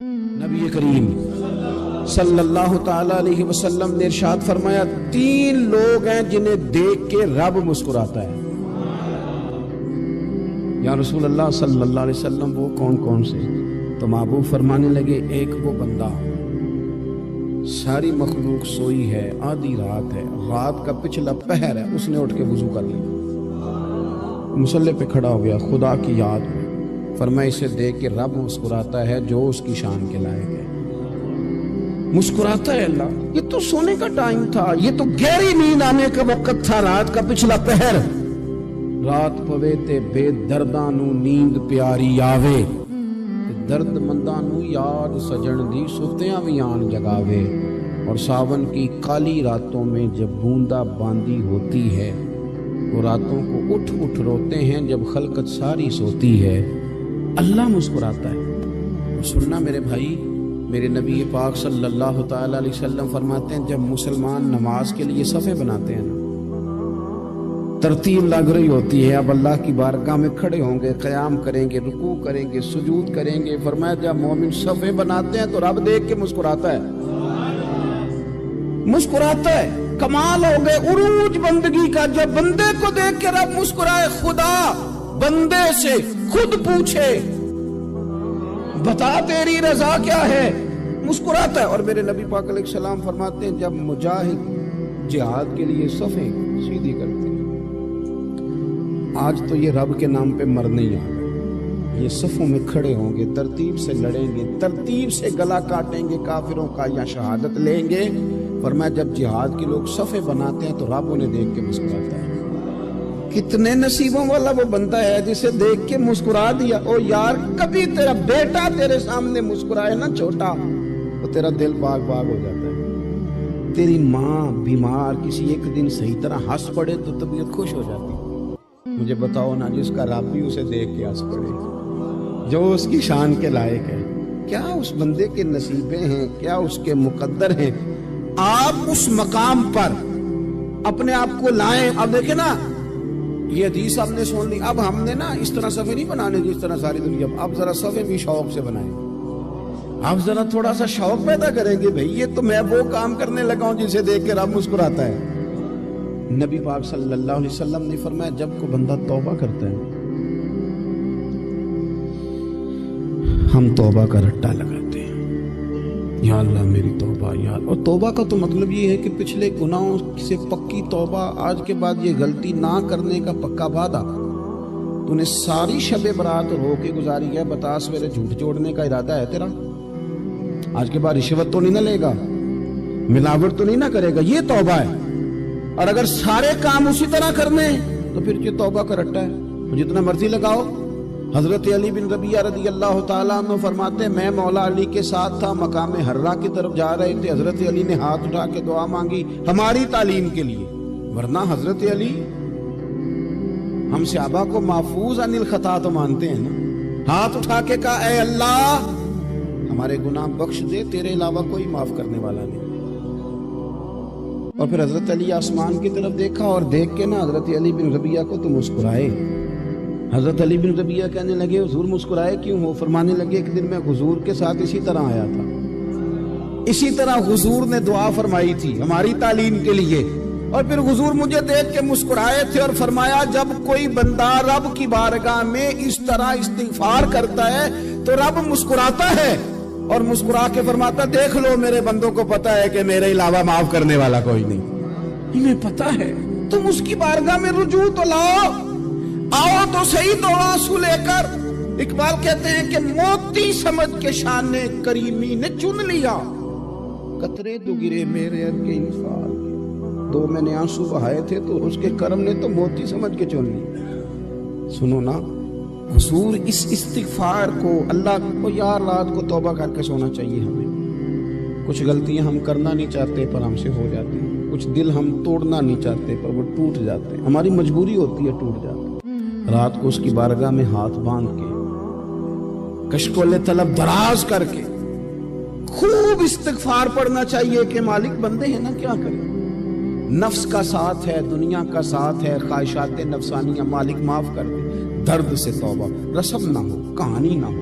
نبی کریم صلی اللہ تعالی علیہ وسلم نے ارشاد فرمایا 3 لوگ ہیں جنہیں دیکھ کے رب مسکراتا ہے۔ یا رسول اللہ صلی اللہ علیہ وسلم وہ کون کون سے؟ تو محبوب فرمانے لگے ایک وہ بندہ ساری مخلوق سوئی ہے، آدھی رات ہے، رات کا پچھلا پہر ہے، اس نے اٹھ کے وضو کر لیا، مصلی پہ کھڑا ہو گیا، خدا کی یاد میں فرمایا اسے دیکھ کے رب مسکراتا ہے جو اس کی شان کے لائق ہے۔ مسکراتا ہے اللہ، یہ تو سونے کا ٹائم تھا، یہ تو گہری نیند آنے کا وقت تھا، رات کا پچھلا پہر، رات پوے تے بے درداں نو نیند پیاری آوے، درد منداں نو یاد سجن دی ستیاں وی آن جگاوے، اور ساون کی کالی راتوں میں جب بوندا باندی ہوتی ہے وہ راتوں کو اٹھ اٹھ روتے ہیں جب خلقت ساری سوتی ہے، اللہ مسکراتا ہے۔ سننا میرے بھائی، میرے نبی پاک صلی اللہ تعالی علیہ وسلم فرماتے ہیں جب مسلمان نماز کے لیے صفیں بناتے ہیں نا، ترتیب لگ رہی ہوتی ہے، اب اللہ کی بارگاہ میں کھڑے ہوں گے، قیام کریں گے، رکوع کریں گے، سجود کریں گے، فرمایا جب مومن صفیں بناتے ہیں تو رب دیکھ کے مسکراتا ہے، مسکراتا ہے۔ کمال ہو گئے عروج بندگی کا، جب بندے کو دیکھ کے رب مسکرائے، خدا بندے سے خود پوچھے بتا تیری رضا کیا ہے، مسکراتا ہے۔ اور میرے نبی پاک علیہ السلام فرماتے ہیں جب مجاہد جہاد کے لیے صفیں سیدھی کرتے ہیں، آج تو یہ رب کے نام پہ مرنے ہی آ گئے، یہ صفوں میں کھڑے ہوں گے، ترتیب سے لڑیں گے، ترتیب سے گلا کاٹیں گے کافروں کا یا شہادت لیں گے۔ فرمایا جب جہاد کے لوگ صفیں بناتے ہیں تو رب انہیں دیکھ کے مسکراتا ہے۔ کتنے نصیبوں والا وہ بندہ ہے جسے دیکھ کے مسکرا دیا۔ او یار کبھی تیرا بیٹا تیرے سامنے مسکرائے نا چھوٹا، تو تیرا دل باغ باغ ہو جاتا ہے۔ تیری ماں بیمار کسی ایک دن صحیح طرح ہنس پڑے تو طبیعت خوش ہو جاتی۔ مجھے بتاؤ نا جس کا رب بھی اسے دیکھ کے ہنس پڑے، جو اس کی شان کے لائق ہے، کیا اس بندے کے نصیبیں ہیں، کیا اس کے مقدر ہیں۔ آپ اس مقام پر اپنے آپ کو لائیں۔ اب دیکھیں نا یہ حدیث ہم نے سن لی، اب ہم نے نا اس طرح صفحے نہیں بنانے جس طرح ساری دنیا، اب ذرا صفحے بھی شوق سے بنائیں، اب ذرا تھوڑا سا شوق پیدا کریں گے، بھئی یہ تو میں وہ کام کرنے لگا ہوں جسے دیکھ کے رب مسکراتا ہے۔ نبی پاک صلی اللہ علیہ وسلم نے فرمایا جب کوئی بندہ توبہ کرتا ہے ہم توبہ کا رٹا لگاتے ہیں، یا اللہ میری توبہ یا اللہ۔ اور توبہ کا تو مطلب یہ ہے کہ پچھلے گناہوں سے پکی توبہ، آج کے بعد یہ غلطی نہ کرنے کا پکا وعدہ۔ تو نے ساری شب برات رو کے گزاری ہے، بتا سویرے جھوٹ جوڑنے کا ارادہ ہے تیرا؟ آج کے بعد رشوت تو نہیں نہ لے گا، ملاوٹ تو نہیں نہ کرے گا، یہ توبہ ہے۔ اور اگر سارے کام اسی طرح کرنے تو پھر یہ توبہ کا رٹا ہے، جتنا مرضی لگاؤ۔ حضرت علی بن ربیعہ رضی اللہ تعالیٰ عنہ فرماتے ہیں میں مولا علی کے ساتھ تھا، مقام حرہ کی طرف جا رہے تھے، حضرت علی نے ہاتھ اٹھا کے دعا مانگی ہماری تعلیم کے لیے، ورنہ حضرت علی ہم صحابہ کو محفوظ عن الخطا تو مانتے ہیں نا۔ ہاتھ اٹھا کے کہا اے اللہ ہمارے گناہ بخش دے، تیرے علاوہ کوئی معاف کرنے والا نہیں۔ اور پھر حضرت علی آسمان کی طرف دیکھا اور دیکھ کے نا حضرت علی بن ربیعہ کو تو مسکرائے۔ حضرت علی بن ربیعہ کہنے لگے حضور مسکرائے کیوں ہو؟ فرمانے لگے ایک دن میں حضور کے ساتھ اسی طرح آیا تھا، اسی طرح حضور نے دعا فرمائی تھی ہماری تعلیم کے لیے، اور پھر حضور مجھے دیکھ کے مسکرائے تھے اور فرمایا جب کوئی بندہ رب کی بارگاہ میں اس طرح استغفار کرتا ہے تو رب مسکراتا ہے، اور مسکرا کے فرماتا دیکھ لو میرے بندوں کو پتا ہے کہ میرے علاوہ معاف کرنے والا کوئی نہیں، انہیں پتا ہے، تم اس کی بارگاہ میں رجوع تو لاؤ، آؤ تو صحیح دو آنسو لے کر۔ اقبال کہتے ہیں کہ موتی سمجھ کے شان کریمی نے چن لیا، قطرے دو گرے میرے عد کے انفال کے، دو میں نے آنسو بہائے تھے تو اس کے کرم نے تو موتی سمجھ کے چن لی۔ سنو نا حضور اس استغفار کو، اللہ کو یار رات کو توبہ کر کے سونا چاہیے ہمیں۔ کچھ غلطیاں ہم کرنا نہیں چاہتے پر ہم سے ہو جاتی ہیں، کچھ دل ہم توڑنا نہیں چاہتے پر وہ ٹوٹ جاتے ہیں، ہماری مجبوری ہوتی ہے ٹوٹ جاتے ہیں۔ رات کو اس کی بارگاہ میں ہاتھ باندھ کے کشکول طلب دراز کر کے خوب استغفار پڑھنا چاہیے کہ مالک بندے ہیں نا کیا کریں، نفس کا ساتھ ہے، دنیا کا ساتھ ہے، خواہشات نفسانیہ، مالک معاف کر دے، درد سے توبہ، رسم نہ ہو، کہانی نہ ہو،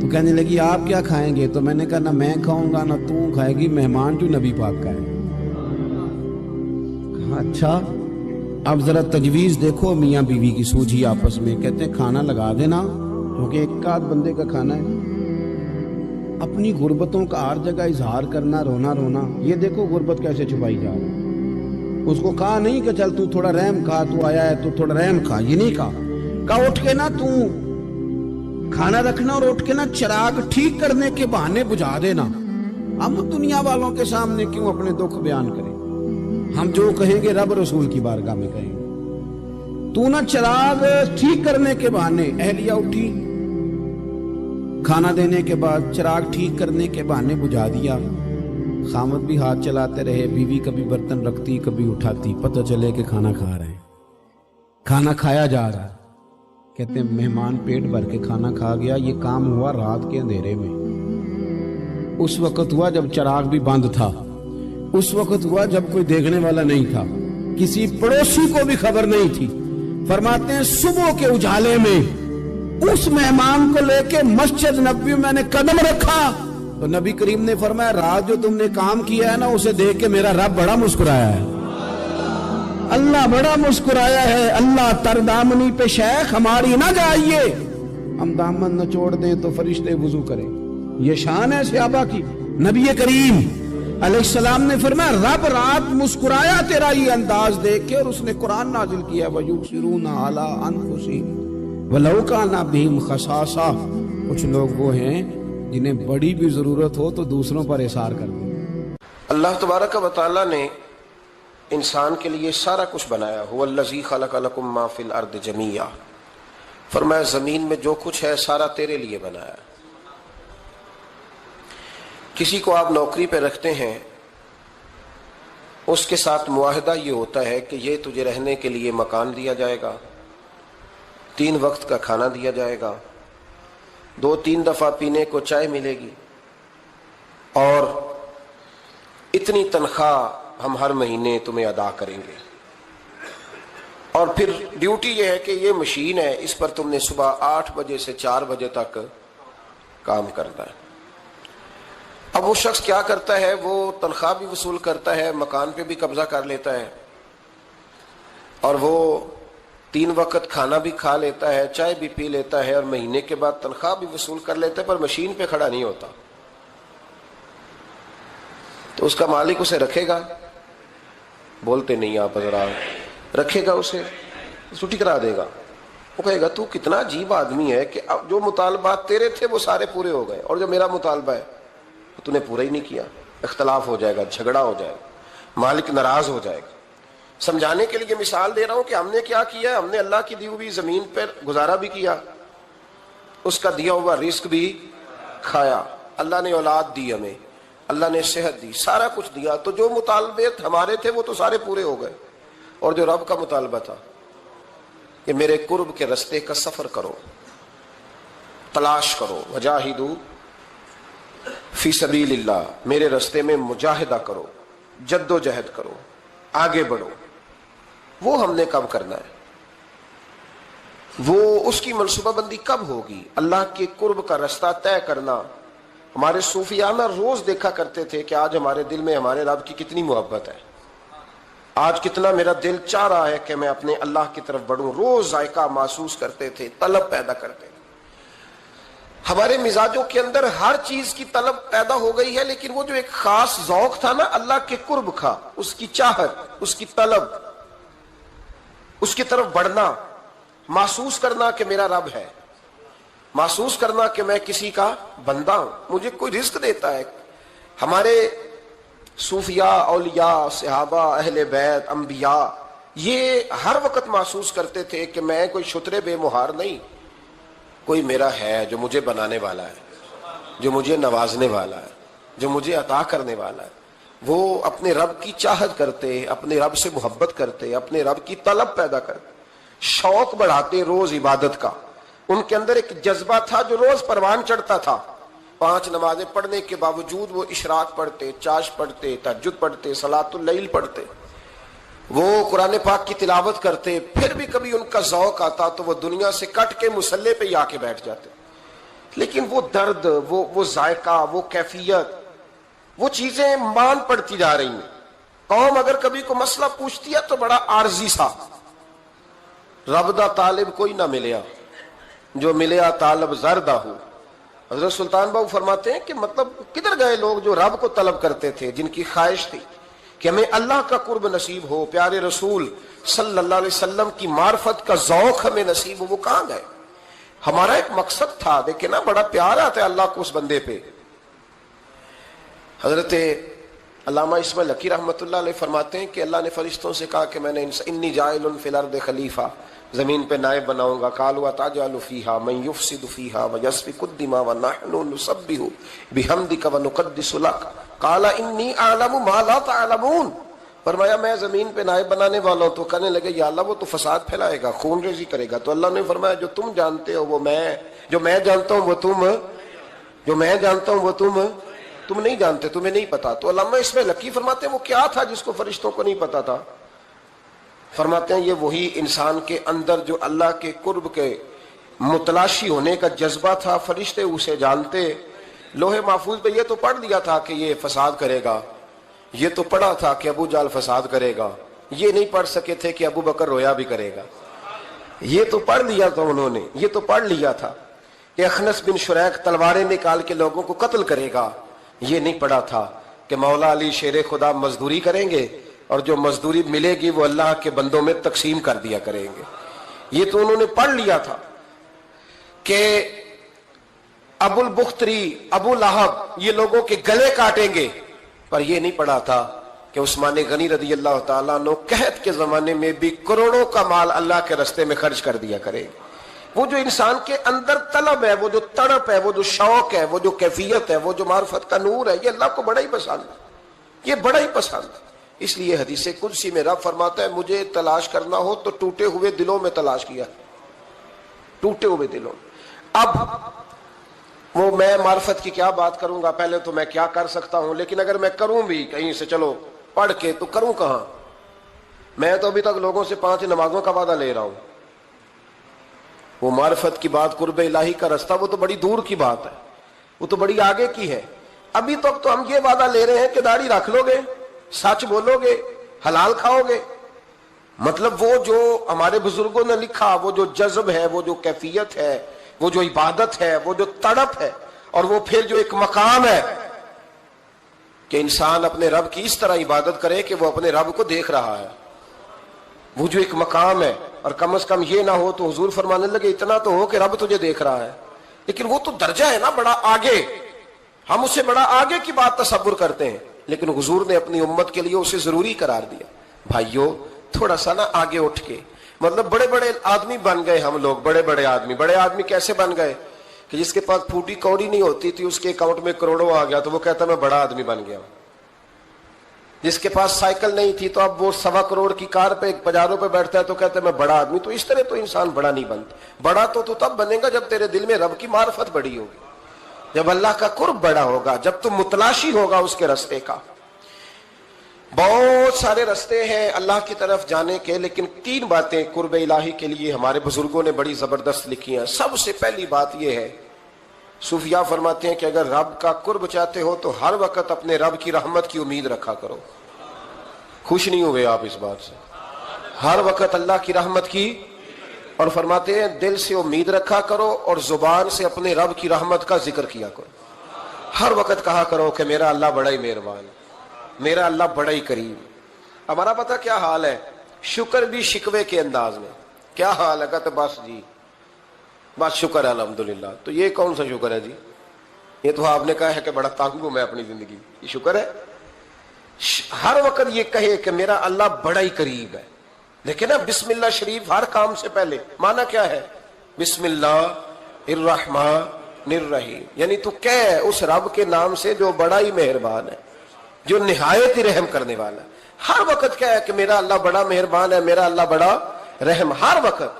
تو کہنے لگی آپ کیا کھائیں گے؟ تو میں نے کہا نہ میں کھاؤں گا نہ تو کھائے گی، مہمان جو نبی پاک کا ہے۔ کہا اچھا، اب ذرا تجویز دیکھو میاں بیوی کی سوجھی آپس میں۔ کہتے ہیں کھانا لگا دینا، کیونکہ ایک آدھ بندے کا کھانا ہے۔ اپنی غربتوں کا ہر جگہ اظہار کرنا، رونا رونا، یہ دیکھو غربت کیسے چھپائی جا رہی ہے۔ اس کو کہا نہیں کہ چل تو تھوڑا رحم کھا، تو آیا ہے تو تھوڑا رحم کھا، یہ نہیں کہا اٹھ کے نا تو کھانا رکھنا اور اٹھ کے نا چراغ ٹھیک کرنے کے بہانے بجھا دینا۔ ہم دنیا والوں کے سامنے کیوں اپنے دکھ بیان کریں؟ ہم جو کہیں گے رب رسول کی بارگاہ میں کہیں گے۔ تو نا چراغ ٹھیک کرنے کے بہانے، اہلیہ اٹھی، کھانا دینے کے بعد چراغ ٹھیک کرنے کے بہانے بجھا دیا۔ خامد بھی ہاتھ چلاتے رہے، بیوی کبھی برتن رکھتی کبھی اٹھاتی، پتہ چلے کہ کھانا کھا رہے ہیں، کھانا کھایا جا رہا ہے۔ کہتے ہیں مہمان پیٹ بھر کے کھانا کھا گیا۔ یہ کام ہوا رات کے اندھیرے میں، اس وقت ہوا جب چراغ بھی بند تھا، اس وقت ہوا جب کوئی دیکھنے والا نہیں تھا، کسی پڑوسی کو بھی خبر نہیں تھی۔ فرماتے ہیں صبح کے اجالے میں اس مہمان کو لے کے مسجد نبوی میں نے قدم رکھا تو نبی کریم نے فرمایا رات جو تم نے کام کیا ہے نا، اسے دیکھ کے میرا رب بڑا مسکرایا ہے، اللہ بڑا مسکرایا ہے۔ اللہ تردامنی پہ شیخ ہماری نہ جائیے، ہم دامن نہ چھوڑ دیں تو فرشتے وضو کریں۔ یہ شان ہے صحابہ کی۔ نبی کریم علیہ السلام نے فرمایا رب رات مسکرایا تیرا یہ انداز دیکھ کے، اور اس نے قرآن نازل کیا وَيُؤْثِرُونَ عَلَىٰ أَنفُسِهِمْ وَلَوْ كَانَ بِهِمْ خَصَاصَةٌ۔ کچھ لوگ وہ ہیں جنہیں بڑی بھی ضرورت ہو تو دوسروں پر اثار کر دیں۔ اللہ تبارک و تعالیٰ نے انسان کے لیے سارا کچھ بنایا۔ هُوَ الَّذِي خَلَقَ لَكُم مَّا فِي الْأَرْضِ جَمِيعًا، فرمایا زمین میں جو کچھ ہے سارا تیرے لیے بنایا۔ کسی کو آپ نوکری پہ رکھتے ہیں، اس کے ساتھ معاہدہ یہ ہوتا ہے کہ یہ تجھے رہنے کے لیے مکان دیا جائے گا، 3 وقت کا کھانا دیا جائے گا، 2-3 دفعہ پینے کو چائے ملے گی، اور اتنی تنخواہ ہم ہر مہینے تمہیں ادا کریں گے۔ اور پھر ڈیوٹی یہ ہے کہ یہ مشین ہے، اس پر تم نے صبح 8 بجے سے 4 بجے تک کام کرنا ہے۔ اب وہ شخص کیا کرتا ہے؟ وہ تنخواہ بھی وصول کرتا ہے، مکان پہ بھی قبضہ کر لیتا ہے، اور وہ 3 وقت کھانا بھی کھا لیتا ہے، چائے بھی پی لیتا ہے، اور مہینے کے بعد تنخواہ بھی وصول کر لیتا ہے، پر مشین پہ کھڑا نہیں ہوتا۔ تو اس کا مالک اسے رکھے گا؟ بولتے نہیں آپ حضرات، رکھے گا، اسے چھٹی کرا دے گا۔ وہ کہے گا تو کتنا عجیب آدمی ہے کہ اب جو مطالبات تیرے تھے وہ سارے پورے ہو گئے، اور جو میرا مطالبہ ہے تو نے پورا ہی نہیں کیا۔ اختلاف ہو جائے گا، جھگڑا ہو جائے گا، مالک ناراض ہو جائے گا۔ سمجھانے کے لیے مثال دے رہا ہوں کہ ہم نے کیا کیا ہے۔ ہم نے اللہ کی دی ہوئی زمین پر گزارا بھی کیا، اس کا دیا ہوا رزق بھی کھایا، اللہ نے اولاد دی ہمیں، اللہ نے صحت دی، سارا کچھ دیا۔ تو جو مطالبے ہمارے تھے وہ تو سارے پورے ہو گئے، اور جو رب کا مطالبہ تھا کہ میرے قرب کے رستے کا سفر کرو، تلاش کرو، وجاہدوا فی سبیل اللہ، میرے رستے میں مجاہدہ کرو، جد و جہد کرو، آگے بڑھو، وہ ہم نے کب کرنا ہے؟ وہ اس کی منصوبہ بندی کب ہوگی؟ اللہ کے قرب کا رستہ طے کرنا۔ ہمارے صوفیانہ روز دیکھا کرتے تھے کہ آج ہمارے دل میں ہمارے رب کی کتنی محبت ہے، آج کتنا میرا دل چاہ رہا ہے کہ میں اپنے اللہ کی طرف بڑھوں۔ روز ذائقہ محسوس کرتے تھے، طلب پیدا کرتے تھے۔ ہمارے مزاجوں کے اندر ہر چیز کی طلب پیدا ہو گئی ہے، لیکن وہ جو ایک خاص ذوق تھا نا اللہ کے قرب کا، اس کی چاہت، اس کی طلب، اس کی طرف بڑھنا، محسوس کرنا کہ میرا رب ہے، محسوس کرنا کہ میں کسی کا بندہ ہوں، مجھے کوئی رزق دیتا ہے۔ ہمارے صوفیاء، اولیاء، صحابہ، اہل بیت، انبیاء یہ ہر وقت محسوس کرتے تھے کہ میں کوئی شترے بے مہار نہیں، کوئی میرا ہے جو مجھے بنانے والا ہے، جو مجھے نوازنے والا ہے، جو مجھے عطا کرنے والا ہے۔ وہ اپنے رب کی چاہت کرتے، اپنے رب سے محبت کرتے، اپنے رب کی طلب پیدا کرتے، شوق بڑھاتے روز عبادت کا۔ ان کے اندر ایک جذبہ تھا جو روز پروان چڑھتا تھا۔ 5 نمازیں پڑھنے کے باوجود وہ اشراق پڑھتے، چاش پڑھتے، تہجد پڑھتے، صلاۃ اللیل پڑھتے، وہ قرآن پاک کی تلاوت کرتے۔ پھر بھی کبھی ان کا ذوق آتا تو وہ دنیا سے کٹ کے مصلی پہ ہی آ کے بیٹھ جاتے، لیکن وہ درد، وہ ذائقہ، وہ کیفیت، وہ چیزیں مان پڑتی جا رہی ہیں. قوم اگر کبھی کو مسئلہ پوچھتی ہے تو بڑا عارضی سا، رب دا طالب کوئی نہ ملیا، جو ملیا طالب زردہ ہو. حضرت سلطان باؤ فرماتے ہیں کہ مطلب کدھر گئے لوگ جو رب کو طلب کرتے تھے، جن کی خواہش تھی کہ ہمیں اللہ کا قرب نصیب ہو، پیارے رسول صلی اللہ علیہ وسلم کی معرفت کا ذوق ہمیں نصیب ہو، وہ کہاں گئے؟ ہمارا ایک مقصد تھا. دیکھیں نا، بڑا پیار آتا ہے اللہ کو اس بندے پہ. حضرت علامہ اسماعیل حقی رحمۃ اللہ علیہ فرماتے ہیں کہ اللہ نے فرشتوں سے کہا کہ میں نے انی جاعل فی الارض خلیفہ، زمین پہ نائب بناؤں گا. قالوا اتجعل فیہا من یفسد فیہا ویسفک الدماء ونحن نسبح بحمدک ونقدس لک قال انی اعلم ما لا تعلمون. فرمایا میں زمین پہ نائب بنانے والا ہوں. تو کہنے لگے یا اللہ وہ تو فساد پھیلائے گا، خون ریزی کرے گا. تو اللہ نے فرمایا جو تم جانتے ہو وہ میں، جو میں جانتا ہوں وہ تم، جو میں جانتا ہوں وہ تم نہیں جانتے، تمہیں نہیں پتا. تو علامہ اسماعیل حقی فرماتے ہیں وہ کیا تھا جس کو فرشتوں کو نہیں پتا تھا؟ فرماتے ہیں یہ وہی انسان کے اندر جو اللہ کے قرب کے متلاشی ہونے کا جذبہ تھا. فرشتے اسے جانتے. لوہے محفوظ پہ یہ تو پڑھ دیا تھا کہ یہ فساد کرے گا، یہ تو پڑھا تھا کہ ابو جہل فساد کرے گا، یہ نہیں پڑھ سکے تھے کہ ابو بکر رویا بھی کرے گا. یہ تو پڑھ لیا تھا انہوں نے، یہ تو پڑھ لیا تھا کہ اخنس بن شریق تلواریں نکال کے لوگوں کو قتل کرے گا. یہ نہیں پڑھا تھا کہ مولا علی شیر خدا مزدوری کریں گے اور جو مزدوری ملے گی وہ اللہ کے بندوں میں تقسیم کر دیا کریں گے. یہ تو انہوں نے پڑھ لیا تھا کہ ابو البختری، ابو لہب یہ لوگوں کے گلے کاٹیں گے. پر یہ نہیں پڑھا تھا کہ عثمان غنی رضی اللہ تعالیٰ عنہ قحط کے زمانے میں بھی کروڑوں کا مال اللہ کے راستے میں خرچ کر دیا کرے. وہ جو انسان کے اندر طلب ہے، وہ جو تڑپ ہے، وہ جو شوق ہے، وہ جو کیفیت ہے، وہ جو معرفت کا نور ہے، یہ اللہ کو بڑا ہی پسند ہے، یہ بڑا ہی پسند ہے. اس لیے حدیث قدسی میں رب فرماتا ہے مجھے تلاش کرنا ہو تو ٹوٹے ہوئے دلوں میں تلاش کیا، ٹوٹے ہوئے دلوں میں. اب وہ میں معرفت کی کیا بات کروں گا، پہلے تو میں کیا کر سکتا ہوں، لیکن اگر میں کروں بھی کہیں سے چلو پڑھ کے تو کروں کہاں؟ میں تو ابھی تک لوگوں سے 5 نمازوں کا وعدہ لے رہا ہوں. وہ معرفت کی بات، قرب الہی کا راستہ، وہ تو بڑی دور کی بات ہے، وہ تو بڑی آگے کی ہے. ابھی تک تو ہم یہ وعدہ لے رہے ہیں کہ داڑھی رکھ لو گے، سچ بولو گے، حلال کھاؤ گے. مطلب وہ جو ہمارے بزرگوں نے لکھا، وہ جو جذب ہے، وہ جو کیفیت ہے، وہ جو عبادت ہے، وہ جو تڑپ ہے، اور وہ پھر جو ایک مقام ہے کہ انسان اپنے رب کی اس طرح عبادت کرے کہ وہ اپنے رب کو دیکھ رہا ہے. وہ جو ایک مقام ہے، اور کم از کم یہ نہ ہو تو حضور فرمانے لگے اتنا تو ہو کہ رب تجھے دیکھ رہا ہے. لیکن وہ تو درجہ ہے نا بڑا آگے، ہم اسے بڑا آگے کی بات تصور کرتے ہیں، لیکن حضور نے اپنی امت کے لیے اسے ضروری قرار دیا. بھائیو تھوڑا سا نا آگے اٹھ کے، مطلب بڑے بڑے آدمی بن گئے ہم لوگ. بڑے آدمی کیسے بن گئے کہ جس کے پاس پھوٹی کوڑی نہیں ہوتی تھی اس کے اکاؤنٹ میں کروڑوں آ گیا تو وہ کہتا میں بڑا آدمی بن گیا. جس کے پاس سائیکل نہیں تھی تو اب وہ 1.25 کروڑ کی کار پہ پجاروں پہ بیٹھتا ہے تو کہتا ہے میں بڑا آدمی. تو اس طرح تو انسان بڑا نہیں بنتا. بڑا تو تب بنے گا جب تیرے دل میں رب کی معرفت بڑی ہوگی، جب اللہ کا قرب بڑا ہوگا، جب تم متلاشی ہوگا اس کے راستے کا. بہت سارے راستے ہیں اللہ کی طرف جانے کے، لیکن 3 باتیں قرب الہی کے لیے ہمارے بزرگوں نے بڑی زبردست لکھی ہیں. سب سے پہلی بات یہ ہے، صوفیاء فرماتے ہیں کہ اگر رب کا قرب چاہتے ہو تو ہر وقت اپنے رب کی رحمت کی امید رکھا کرو. خوش نہیں ہوئے آپ اس بات سے؟ ہر وقت اللہ کی رحمت کی، اور فرماتے ہیں دل سے امید رکھا کرو اور زبان سے اپنے رب کی رحمت کا ذکر کیا کرو. ہر وقت کہا کرو کہ میرا اللہ بڑا ہی مہربان ہے، میرا اللہ بڑا ہی کریم. ہمارا پتہ کیا حال ہے؟ شکر بھی شکوے کے انداز میں. کیا حال ہے؟ کہتے بس جی بس شکر ہے الحمدللہ. تو یہ کون سا شکر ہے جی؟ یہ تو آپ نے کہا ہے کہ بڑا تنگ ہوں میں اپنی زندگی، یہ شکر ہے؟ ہر وقت یہ کہے کہ میرا اللہ بڑا ہی قریب ہے. دیکھیں نا بسم اللہ شریف ہر کام سے پہلے معنی کیا ہے؟ بسم اللہ الرحمن الرحیم، یعنی تو کہہ اس رب کے نام سے جو بڑا ہی مہربان ہے، جو نہایت ہی رحم کرنے والا ہے. ہر وقت کیا ہے کہ میرا اللہ بڑا مہربان ہے، میرا اللہ بڑا رحم. ہر وقت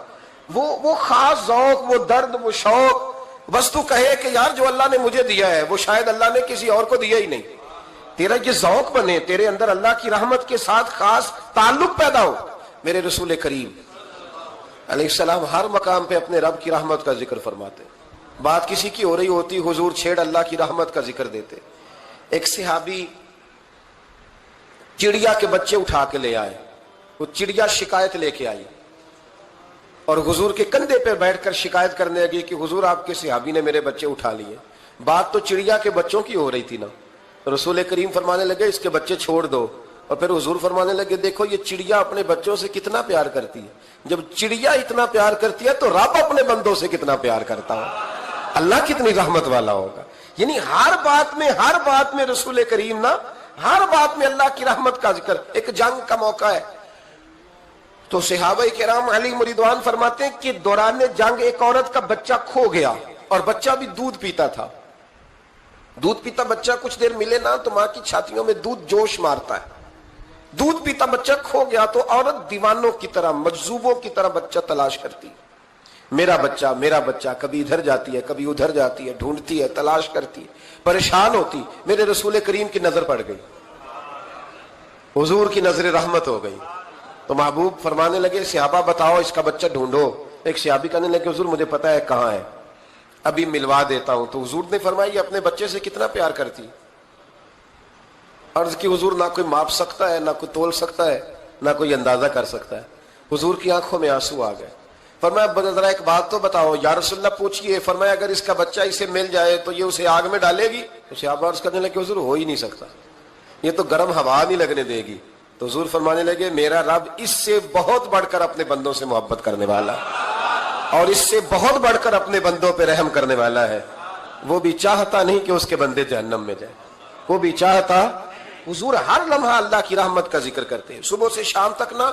وہ خاص ذوق، وہ درد، وہ شوق. بس تو کہے کہ یار جو اللہ نے مجھے دیا ہے وہ شاید اللہ نے کسی اور کو دیا ہی نہیں. تیرا یہ ذوق بنے، تیرے اندر اللہ کی رحمت کے ساتھ خاص تعلق پیدا ہو. میرے رسول کریم علیہ السلام ہر مقام پہ اپنے رب کی رحمت کا ذکر فرماتے. بات کسی کی ہو رہی ہوتی حضور چھیڑ اللہ کی رحمت کا ذکر دیتے. ایک صحابی چڑیا کے بچے اٹھا کے لے آئے. وہ چڑیا شکایت لے کے آئی اور حضور کے کندھے پہ بیٹھ کر شکایت کرنے لگی کہ حضور آپ کے صحابی نے میرے بچے اٹھا لیے. بات تو چڑیا کے بچوں کی ہو رہی تھی نا. رسول کریم فرمانے لگے اس کے بچے چھوڑ دو. اور پھر حضور فرمانے لگے دیکھو یہ چڑیا اپنے بچوں سے کتنا پیار کرتی ہے. جب چڑیا اتنا پیار کرتی ہے تو رب اپنے بندوں سے کتنا پیار کرتا ہو. اللہ کتنی رحمت والا ہوگا. یعنی ہر بات میں رسول کریم نا ہر بات میں اللہ کی رحمت کا ذکر. ایک جنگ کا موقع ہے تو صحابہ کرام علیہم رضوان فرماتے ہیں کہ دوران جنگ ایک عورت کا بچہ کھو گیا اور بچہ بھی دودھ پیتا تھا. دودھ پیتا بچہ کچھ دیر ملے نا تو ماں کی چھاتیوں میں دودھ جوش مارتا ہے. دودھ پیتا بچہ کھو گیا تو عورت دیوانوں کی طرح مجذوبوں کی طرح بچہ تلاش کرتی. میرا بچہ کبھی ادھر جاتی ہے کبھی ادھر جاتی ہے, ڈھونڈتی ہے, تلاش کرتی ہے, پریشان ہوتی. میرے رسول کریم کی نظر پڑ گئی, حضور کی نظر رحمت ہو گئی تو محبوب فرمانے لگے صحابہ بتاؤ اس کا بچہ ڈھونڈو. ایک صحابی کہنے لگے حضور مجھے پتا ہے کہاں ہے, ابھی ملوا دیتا ہوں. تو حضور نے فرمایا یہ اپنے بچے سے کتنا پیار کرتی. عرض کی حضور نہ کوئی ماپ سکتا ہے, نہ کوئی تول سکتا ہے, نہ کوئی اندازہ کر سکتا ہے. حضور کی آنکھوں میں آنسو آ گئے. فرمایا ذرا ایک بات تو بتاؤ. یا رسول اللہ پوچھئے. فرمایا اگر اس کا بچہ اسے مل جائے تو یہ اسے آگ میں ڈالے گی. تو صحابہ عرض کرنے لگے حضور ہو ہی نہیں سکتا, یہ تو گرم ہوا نہیں لگنے دے گی. تو حضور فرمانے لگے میرا رب اس سے بہت بڑھ کر اپنے بندوں سے محبت کرنے والا اور اس سے بہت بڑھ کر اپنے بندوں پہ رحم کرنے والا ہے. وہ بھی چاہتا نہیں کہ اس کے بندے جہنم میں جائیں, وہ بھی چاہتا. حضور ہر لمحہ اللہ کی رحمت کا ذکر کرتے ہیں صبح سے شام تک نا.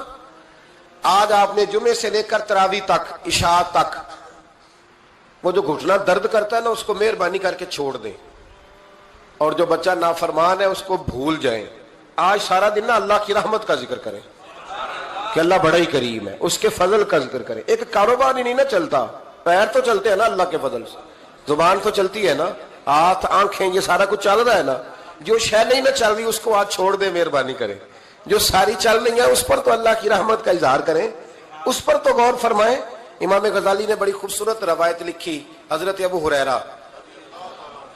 آج آپ نے جمعے سے لے کر تراویح تک, عشاء تک, وہ جو گھٹنا درد کرتا ہے نا اس کو مہربانی کر کے چھوڑ دیں اور جو بچہ نافرمان ہے اس کو بھول جائیں. آج سارا دن نا اللہ کی رحمت کا ذکر کریں کہ اللہ بڑا ہی کریم ہے, اس کے فضل کا ذکر کریں. ایک کاروبار ہی نہیں نا چلتا, پیر تو چلتے ہیں نا اللہ کے فضل سے, زبان تو چلتی ہے نا, ہاتھ آنکھیں یہ سارا کچھ چل رہا ہے نا. جو شے نہیں نہ چل رہی اس کو آج چھوڑ دے, مہربانی کریں. جو ساری چل رہی ہیں اس پر تو اللہ کی رحمت کا اظہار کریں, اس پر تو غور فرمائیں. امام غزالی نے بڑی خوبصورت روایت لکھی. حضرت ابو ہریرہ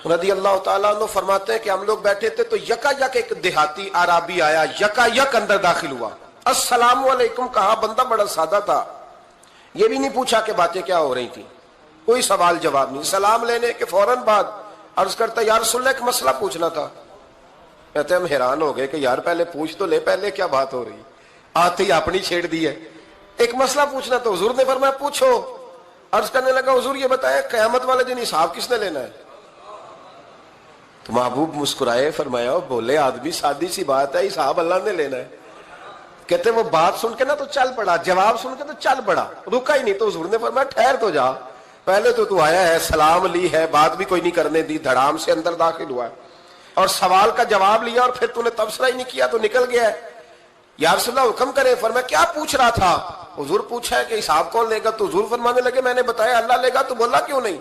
رضی اللہ تعالیٰ عنہ فرماتے ہیں کہ ہم لوگ بیٹھے تھے تو یکا یک ایک دیہاتی عرابی آیا, یکا یک اندر داخل ہوا. السلام علیکم کہا. بندہ بڑا سادہ تھا, یہ بھی نہیں پوچھا کہ باتیں کیا ہو رہی تھی, کوئی سوال جواب نہیں. سلام لینے کے فوراً بعد عرض کرتا یا رسول اللہ ایک مسئلہ پوچھنا تھا. کہتے ہم حیران ہو گئے کہ یار پہلے پوچھ تو لے, پہلے کیا بات ہو رہی, آتے ہی اپنی چھیڑ دی ہے. ایک مسئلہ پوچھنا. تو حضور نے فرمایا پوچھو. عرض کرنے لگا حضور یہ بتائیں قیامت والے دن حساب کس نے لینا ہے. تو محبوب مسکرائے, فرمایا بولے آدمی سادی سی بات ہے, حساب اللہ نے لینا ہے. کہتے وہ بات سن کے نا تو چل پڑا, جواب سن کے تو چل پڑا, رکا ہی نہیں. تو حضور نے فرمایا ٹھہر تو جا, پہلے تو آیا ہے, سلام لی ہے, بات بھی کوئی نہیں کرنے دی, دھڑام سے اندر داخل ہوا ہے اور سوال کا جواب لیا اور پھر تو نے تبصرہ ہی نہیں کیا تو نکل گیا ہے. یا رسول اللہ حکم کرے. فرمایا کیا پوچھ رہا تھا. حضور پوچھا ہے کہ حساب کون لے گا. تو حضور فرمانے لگے میں نے بتایا اللہ لے گا. تو بولا کیوں نہیں.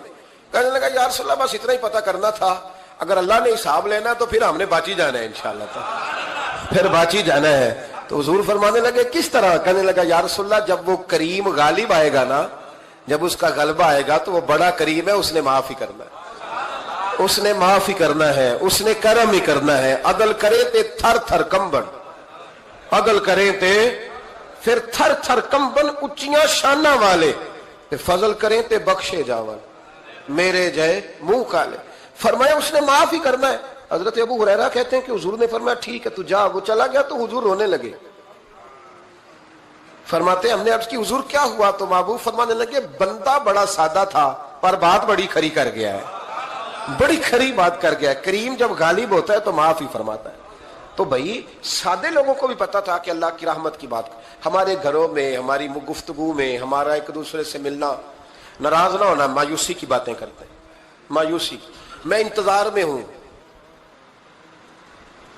کہنے لگا یا رسول اللہ بس اتنا ہی پتہ کرنا تھا, اگر اللہ نے حساب لینا تو پھر ہم نے باچی جانا ہے انشاءاللہ, تو پھر باچی جانا ہے. تو حضور فرمانے لگے کس طرح. کہنے لگا یا رسول اللہ جب وہ کریم غالب آئے گا نا, جب اس کا غلبہ آئے گا تو وہ بڑا کریم ہے, اس نے معاف ہی کرنا ہے, اس نے معاف ہی کرنا ہے, اس نے کرم ہی کرنا ہے. عدل کرے تے تھر تھر کمبن, عدل کرے تے پھر تھر تھر کمبن اچیاں شانہ والے, تے فضل کریں تے بخشے جاون میرے جائے منہ کالے. فرمایا اس نے معاف ہی کرنا ہے. حضرت ابو ہریرہ کہتے ہیں کہ حضور نے فرمایا ٹھیک ہے تو جا. وہ چلا گیا تو حضور رونے لگے. فرماتے ہیں ہم نے عرض کی حضور کیا ہوا. تو محبوب فرمانے لگے بندہ بڑا سادہ تھا پر بات بڑی کھری کر گیا ہے, بڑی کھری بات کر گیا ہے. کریم جب غالب ہوتا ہے تو معاف ہی فرماتا ہے. تو بھائی سادے لوگوں کو بھی پتا تھا کہ اللہ کی رحمت کی بات. ہمارے گھروں میں, ہماری گفتگو میں, ہمارا ایک دوسرے سے ملنا, ناراض نہ ہونا, مایوسی کی باتیں کرتے ہیں, مایوسی. میں انتظار میں ہوں,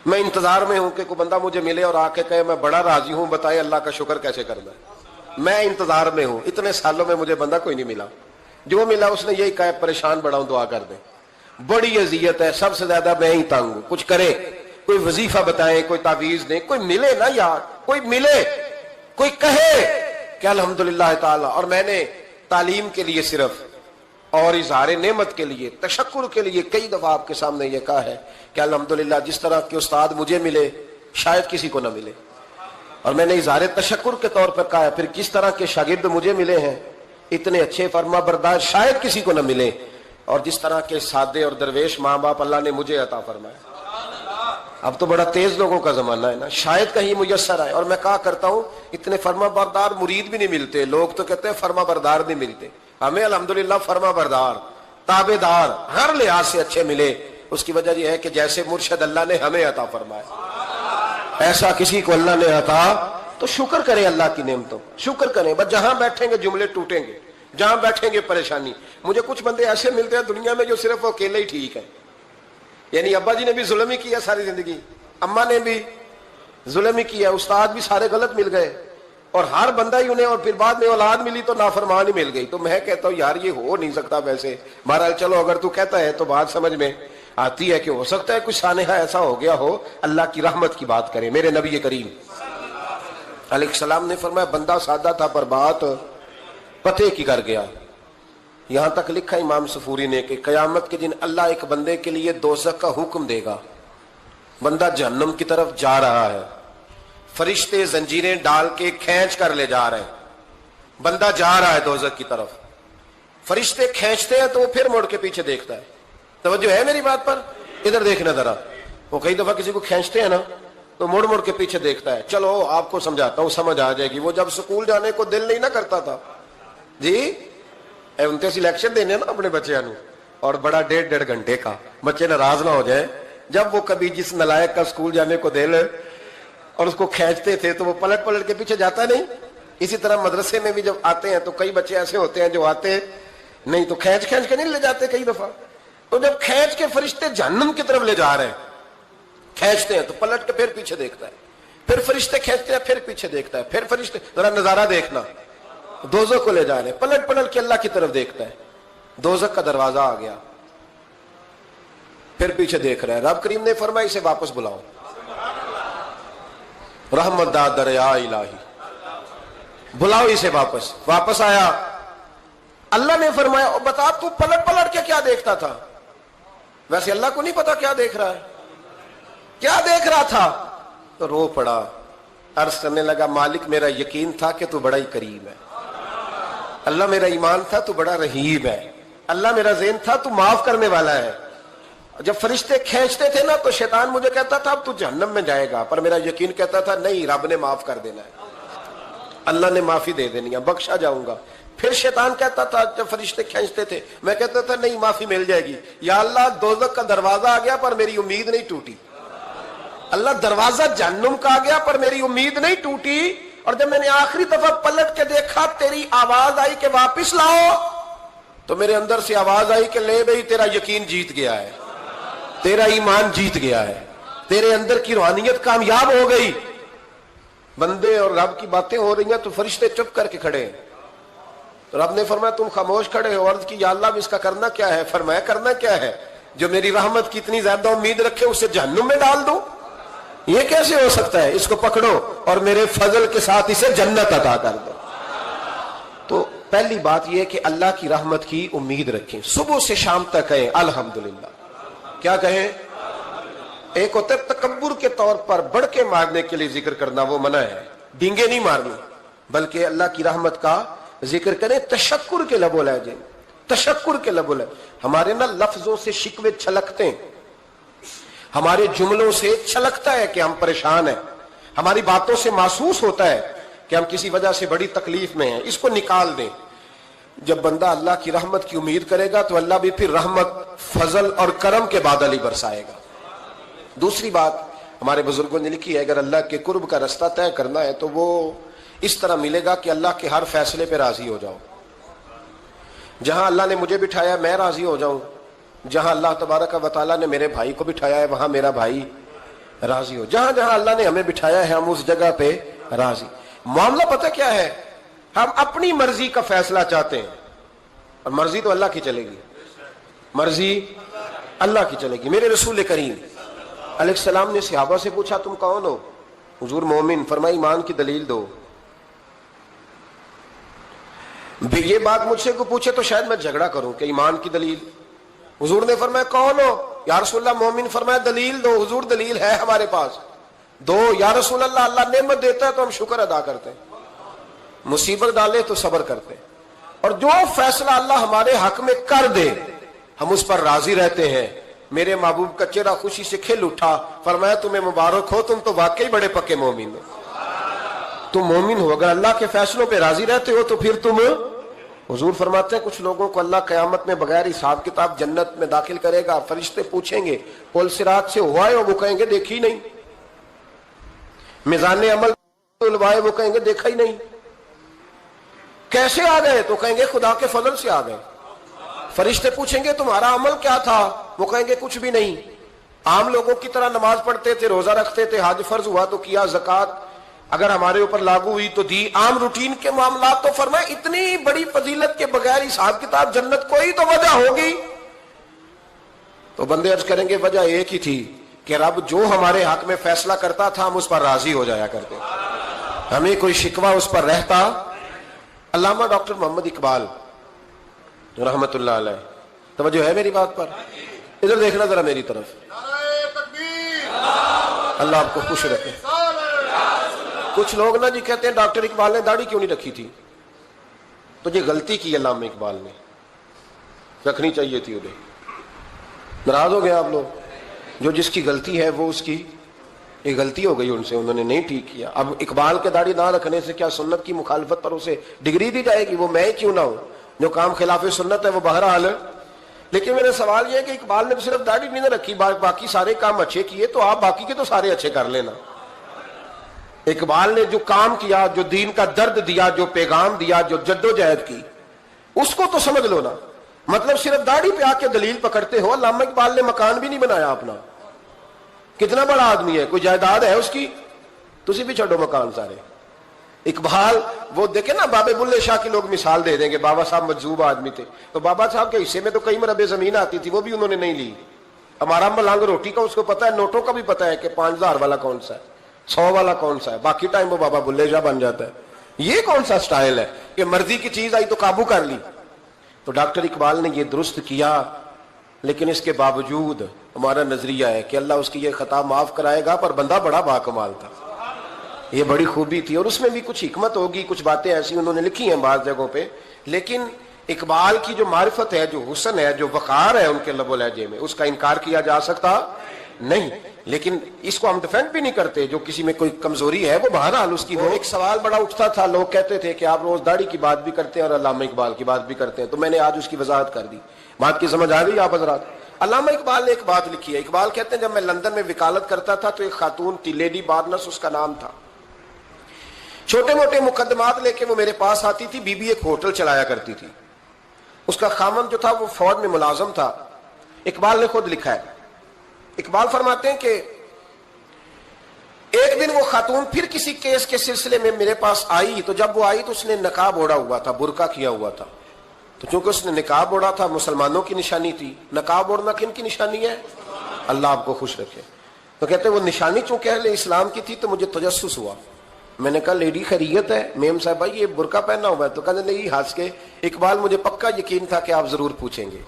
میں انتظار میں ہوں کہ کوئی بندہ مجھے ملے اور آ کے کہے میں بڑا راضی ہوں, بتائے اللہ کا شکر کیسے کرنا ہے. میں انتظار میں ہوں. اتنے سالوں میں مجھے بندہ کوئی نہیں ملا, جو ملا اس نے یہی کہا پریشان بڑا ہوں دعا کر دیں. بڑی اذیت ہے, سب سے زیادہ میں ہی تنگ ہوں. کچھ کرے, کوئی وظیفہ بتائیں, کوئی تعویذ دیں, کوئی ملے نا یار, کوئی ملے, کوئی کہے کہ الحمدللہ تعالی. اور میں نے تعلیم کے لیے صرف اور اظہار نعمت کے لیے، تشکر کے لیے کئی دفعہ آپ کے سامنے یہ کہا ہے کہ الحمدللہ جس طرح کے استاد مجھے ملے شاید کسی کو نہ ملے، اور میں نے اظہار تشکر کے طور پر کہا ہے پھر کس طرح کے شاگرد مجھے ملے ہیں اتنے اچھے فرما بردار شاید کسی کو نہ ملے، اور جس طرح کے سادے اور درویش ماں باپ اللہ نے مجھے عطا فرمایا۔ اب تو بڑا تیز لوگوں کا زمانہ ہے نا، شاید کہیں میسر آئے۔ اور میں کہا کرتا ہوں اتنے فرما بردار مرید بھی نہیں ملتے، لوگ تو کہتے ہیں فرما بردار نہیں ملتے، ہمیں الحمدللہ فرما بردار تابع دار ہر لحاظ سے اچھے ملے۔ اس کی وجہ یہ ہے کہ جیسے مرشد اللہ نے ہمیں عطا فرمایا ایسا کسی کو اللہ نے عطا، تو شکر کریں اللہ کی نعمتوں، شکر کریں۔ بس جہاں بیٹھیں گے جملے ٹوٹیں گے، جہاں بیٹھیں گے پریشانی۔ مجھے کچھ بندے ایسے ملتے ہیں دنیا میں جو صرف وہ اکیلے ہی ٹھیک ہیں، یعنی ابا جی نے بھی ظلم ہی کیا ساری زندگی، اماں نے بھی ظلم ہی کیا، استاد بھی سارے غلط مل گئے، اور ہر بندہ ہی انہیں، اور پھر بعد میں اولاد ملی تو نافرمان ہی مل گئی۔ تو میں کہتا ہوں یار یہ ہو نہیں سکتا ویسے۔ بہرحال چلو اگر تو کہتا ہے تو بات سمجھ میں آتی ہے کہ ہو سکتا ہے کچھ سانحہ ایسا ہو گیا ہو۔ اللہ کی رحمت کی بات کریں۔ میرے نبی کریم علیہ السلام نے فرمایا بندہ سادہ تھا پر بات پتے کی کر گیا۔ یہاں تک لکھا امام صفوری نے کہ قیامت کے دن اللہ ایک بندے کے لیے دوزخ کا حکم دے گا، بندہ جہنم کی طرف جا رہا ہے، فرشتے زنجیریں ڈال کے کھینچ کر لے جا رہے ہیں، بندہ جا رہا ہے دوزخ کی طرف، فرشتے کھینچتے ہیں تو وہ پھر مڑ کے پیچھے دیکھتا ہے۔ توجہ ہے میری بات پر؟ ادھر دیکھنا ذرا، وہ کئی دفعہ کسی کو کھینچتے ہیں نا تو مڑ مڑ کے پیچھے دیکھتا ہے۔ چلو آپ کو سمجھاتا ہوں، سمجھ آ جائے گی۔ وہ جب سکول جانے کو دل نہیں نہ کرتا تھا جی، ان کے سلیکشن دینے نا اپنے بچے نو، اور بڑا 1.5 گھنٹے کا، بچے ناراض نہ ہو جائے، جب وہ کبھی جس نلائق کا سکول جانے کو دل اور اس کو کھینچتے تھے تو وہ پلٹ پلٹ کے پیچھے جاتا نہیں۔ اسی طرح مدرسے میں بھی جب آتے ہیں تو کئی بچے ایسے ہوتے ہیں جو آتے نہیں تو کھینچ کھینچ کے نہیں لے جاتے کئی دفعہ، تو جب کھینچ کے فرشتے جہنم کی طرف لے جا رہے ہیں، کھینچتے ہیں تو پلٹ کے پھر پیچھے دیکھتا ہے، پھر فرشتے کھینچتے ہیں پھر پیچھے دیکھتا ہے، پھر فرشتے، ذرا نظارہ دیکھنا، دوزخ کو لے جا رہے ہیں، پلٹ پلٹ کے اللہ کی طرف دیکھتا ہے، دوزخ کا دروازہ آ گیا، پھر پیچھے دیکھ رہا ہے۔ رب کریم نے فرمایا اسے واپس بلاؤ، رحمت دا دریا الہی، بلاؤ اسے واپس۔ واپس آیا، اللہ نے فرمایا بتا تو پلٹ پلٹ کے کیا دیکھتا تھا؟ ویسے اللہ کو نہیں پتا کیا دیکھ رہا ہے، کیا دیکھ رہا تھا؟ تو رو پڑا، عرض کرنے لگا مالک میرا یقین تھا کہ تو بڑا ہی کریم ہے، اللہ میرا ایمان تھا تو بڑا رحیم ہے، اللہ میرا ذہن تھا تو معاف کرنے والا ہے۔ جب فرشتے کھینچتے تھے نا تو شیطان مجھے کہتا تھا اب تو جہنم میں جائے گا، پر میرا یقین کہتا تھا نہیں، رب نے معاف کر دینا ہے، اللہ نے معافی دے دینی ہے، بخشا جاؤں گا۔ پھر شیطان کہتا تھا جب فرشتے کھینچتے تھے، میں کہتا تھا نہیں معافی مل جائے گی، یا اللہ دوزخ کا دروازہ آ گیا پر میری امید نہیں ٹوٹی، اللہ دروازہ جہنم کا آ گیا پر میری امید نہیں ٹوٹی۔ اور جب میں نے آخری دفعہ پلٹ کے دیکھا تیری آواز آئی کہ واپس لاؤ، تو میرے اندر سے آواز آئی کہ لے بھئی تیرا یقین جیت گیا ہے، تیرا ایمان جیت گیا ہے، تیرے اندر کی روحانیت کامیاب ہو گئی۔ بندے اور رب کی باتیں ہو رہی ہیں تو فرشتے چپ کر کے کھڑے ہیں، تو رب نے فرمایا تم خاموش کھڑے ہو۔ عرض کی یا اللہ اب اس کا کرنا کیا ہے؟ فرمایا کرنا کیا ہے؟ جو میری رحمت کی اتنی زیادہ امید رکھے اسے جہنم میں ڈال دوں؟ یہ کیسے ہو سکتا ہے؟ اس کو پکڑو اور میرے فضل کے ساتھ اسے جنت عطا کر دو۔ تو پہلی بات یہ ہے کہ اللہ کی رحمت کی امید رکھیں، صبح سے شام تک کہیں الحمدللہ۔ کیا کہیں؟ ایک ہوتا ہے تکبر کے طور پر بڑھ کے مارنے کے لیے ذکر کرنا، وہ منع ہے، ڈینگے نہیں مارنی، بلکہ اللہ کی رحمت کا ذکر کریں تشکر کے لب و لہجے، تشکر کے لب و لہجے۔ ہمارے نا لفظوں سے شکوے چھلکتے ہیں، ہمارے جملوں سے چھلکتا ہے کہ ہم پریشان ہیں، ہماری باتوں سے محسوس ہوتا ہے کہ ہم کسی وجہ سے بڑی تکلیف میں ہیں، اس کو نکال دیں۔ جب بندہ اللہ کی رحمت کی امید کرے گا تو اللہ بھی پھر رحمت، فضل اور کرم کے بادل ہی برسائے گا۔ دوسری بات ہمارے بزرگوں نے لکھی ہے اگر اللہ کے قرب کا رستہ طے کرنا ہے تو وہ اس طرح ملے گا کہ اللہ کے ہر فیصلے پہ راضی ہو جاؤ۔ جہاں اللہ نے مجھے بٹھایا میں راضی ہو جاؤں، جہاں اللہ تبارک و تعالیٰ نے میرے بھائی کو بٹھایا ہے وہاں میرا بھائی راضی ہو، جہاں جہاں اللہ نے ہمیں بٹھایا ہے ہم اس جگہ پہ راضی۔ معاملہ پتہ کیا ہے؟ ہم اپنی مرضی کا فیصلہ چاہتے ہیں، اور مرضی تو اللہ کی چلے گی، مرضی اللہ کی چلے گی۔ میرے رسول کریم علیہ السلام نے صحابہ سے پوچھا تم کون ہو؟ حضور مومن، فرمائی ایمان کی دلیل دو۔ یہ بات مجھ سے کوئی پوچھے تو شاید میں جھگڑا کروں کہ ایمان کی دلیل. حضور نے فرمایا کون ہو؟ یا رسول اللہ مومن. فرمایا دلیل دو. حضور دلیل ہے ہمارے پاس دو. یا رسول اللہ اللہ نعمت دیتا ہے تو ہم شکر ادا کرتے ہیں, مصیبت ڈالے تو صبر کرتے ہیں, اور جو فیصلہ اللہ ہمارے حق میں کر دے ہم اس پر راضی رہتے ہیں. میرے محبوب کا چہرہ خوشی سے کھل اٹھا. فرمایا تمہیں مبارک ہو, تم تو واقعی بڑے پکے مومن ہو. تم مومن ہو, اگر اللہ کے فیصلوں پہ راضی رہتے ہو تو پھر تم. حضور فرماتے ہیں کچھ لوگوں کو اللہ قیامت میں بغیر حساب کتاب جنت میں داخل کرے گا. فرشتے پوچھیں گے پل صراط سے ہوا ہے؟ وہ کہیں گے دیکھی نہیں. میزان عمل الوائے؟ وہ کہیں گے دیکھا ہی نہیں. کیسے آ گئے؟ تو کہیں گے خدا کے فضل سے آ گئے. فرشتے پوچھیں گے تمہارا عمل کیا تھا؟ وہ کہیں گے کچھ بھی نہیں. عام لوگوں کی طرح نماز پڑھتے تھے, روزہ رکھتے تھے, حج فرض ہوا تو کیا, زکوٰۃ اگر ہمارے اوپر لاگو ہوئی تو دی, عام روٹین کے معاملات. تو فرمایا اتنی بڑی فضیلت کے بغیر حساب کتاب جنت, کوئی تو وجہ ہوگی. تو بندے عرض کریں گے وجہ ایک ہی تھی کہ رب جو ہمارے حق میں فیصلہ کرتا تھا ہم اس پر راضی ہو جایا کرتے, ہمیں کوئی شکوہ اس پر رہتا. علامہ ڈاکٹر محمد اقبال رحمت اللہ علیہ, توجہ ہے میری بات پر؟ ادھر دیکھنا ذرا میری طرف. اللہ آپ کو خوش رکھے. کچھ لوگ نا جی کہتے ہیں ڈاکٹر اقبال نے داڑھی کیوں نہیں رکھی تھی؟ تو یہ غلطی کی علامہ اقبال نے, رکھنی چاہیے تھی انہیں. ناراض ہو گئے آپ لوگ؟ جو جس کی غلطی ہے وہ اس کی یہ غلطی ہو گئی ان سے, انہوں نے نہیں ٹھیک کیا. اب اقبال کے داڑھی نہ رکھنے سے کیا سنت کی مخالفت پر اسے ڈگری دی جائے گی؟ وہ میں کیوں نہ ہوں, جو کام خلاف سنت ہے وہ بہرحال. لیکن میرا سوال یہ ہے کہ اقبال نے صرف داڑھی نہیں رکھی, باقی سارے کام اچھے کیے, تو آپ باقی کے تو سارے اچھے کر لینا. اقبال نے جو کام کیا, جو دین کا درد دیا, جو پیغام دیا, جو جدوجہد کی, اس کو تو سمجھ لو نا. مطلب صرف داڑھی پہ آ کے دلیل پکڑتے ہو. علامہ اقبال نے مکان بھی نہیں بنایا اپنا, کتنا بڑا آدمی ہے, کوئی جائیداد ہے اس کی؟ تسی بھی چھوڑو مکان سارے. اقبال وہ دیکھیں نا, بابے بلے شاہ کی لوگ مثال دے دیں گے, بابا صاحب مجذوب آدمی تھے, تو بابا صاحب کے حصے میں تو کئی مربع زمین آتی تھی, وہ بھی انہوں نے نہیں لی. ہمارا ملانگ روٹی کا اس کو پتا ہے, نوٹوں کا بھی پتا ہے کہ 5000 والا کون سا ہے, 100 والا کون سا ہے, باقی ٹائم وہ بابا بلے شاہ بن جاتا ہے. یہ کون سا سٹائل ہے کہ مرضی کی چیز آئی تو قابو کر لی؟ تو ڈاکٹر اقبال نے یہ درست کیا, لیکن اس کے باوجود ہمارا نظریہ ہے کہ اللہ اس کی یہ خطا معاف کرائے گا, پر بندہ بڑا باکمال تھا, یہ بڑی خوبی تھی. اور اس میں بھی کچھ حکمت ہوگی, کچھ باتیں ایسی انہوں نے لکھی ہیں بعض جگہوں پہ, لیکن اقبال کی جو معرفت ہے, جو حسن ہے, جو وقار ہے ان کے لب و لہجے میں, اس کا انکار کیا جا سکتا نہیں. لیکن اس کو ہم ڈیفینڈ بھی نہیں کرتے, جو کسی میں کوئی کمزوری ہے وہ بہرحال اس کی. وہ ایک سوال بڑا اٹھتا تھا, لوگ کہتے تھے کہ آپ روز داڑھی کی بات بھی کرتے ہیں اور علامہ اقبال کی بات بھی کرتے ہیں, تو میں نے آج اس کی وضاحت کر دی. بات کی سمجھ آ گئی آپ حضرات؟ علامہ اقبال نے ایک بات لکھی ہے. اقبال کہتے ہیں جب میں لندن میں وکالت کرتا تھا تو ایک خاتون تھی, لیڈی بارنس اس کا نام تھا. چھوٹے موٹے مقدمات لے کے وہ میرے پاس آتی تھی. بی بی ایک ہوٹل چلایا کرتی تھی, اس کا خاوند جو تھا وہ فوج میں ملازم تھا. اقبال نے خود لکھا ہے, اقبال فرماتے ہیں کہ ایک دن وہ خاتون پھر کسی کیس کے سلسلے میں میرے پاس آئی, تو جب وہ آئی تو اس نے نقاب اوڑھا ہوا تھا, برقع کیا ہوا تھا. تو چونکہ اس نے نقاب اوڑھا تھا, مسلمانوں کی نشانی تھی. نقاب اوڑھنا کن کی نشانی ہے؟ اللہ آپ کو خوش رکھے. تو کہتے ہیں وہ نشانی چونکہ اہل اسلام کی تھی تو مجھے تجسس ہوا. میں نے کہا لیڈی خیریت ہے؟ میم صاحبہ یہ برقع پہنا ہوا ہے. تو کہنے لگی ہنس کے, اقبال مجھے پکا یقین تھا کہ آپ ضرور پوچھیں گے.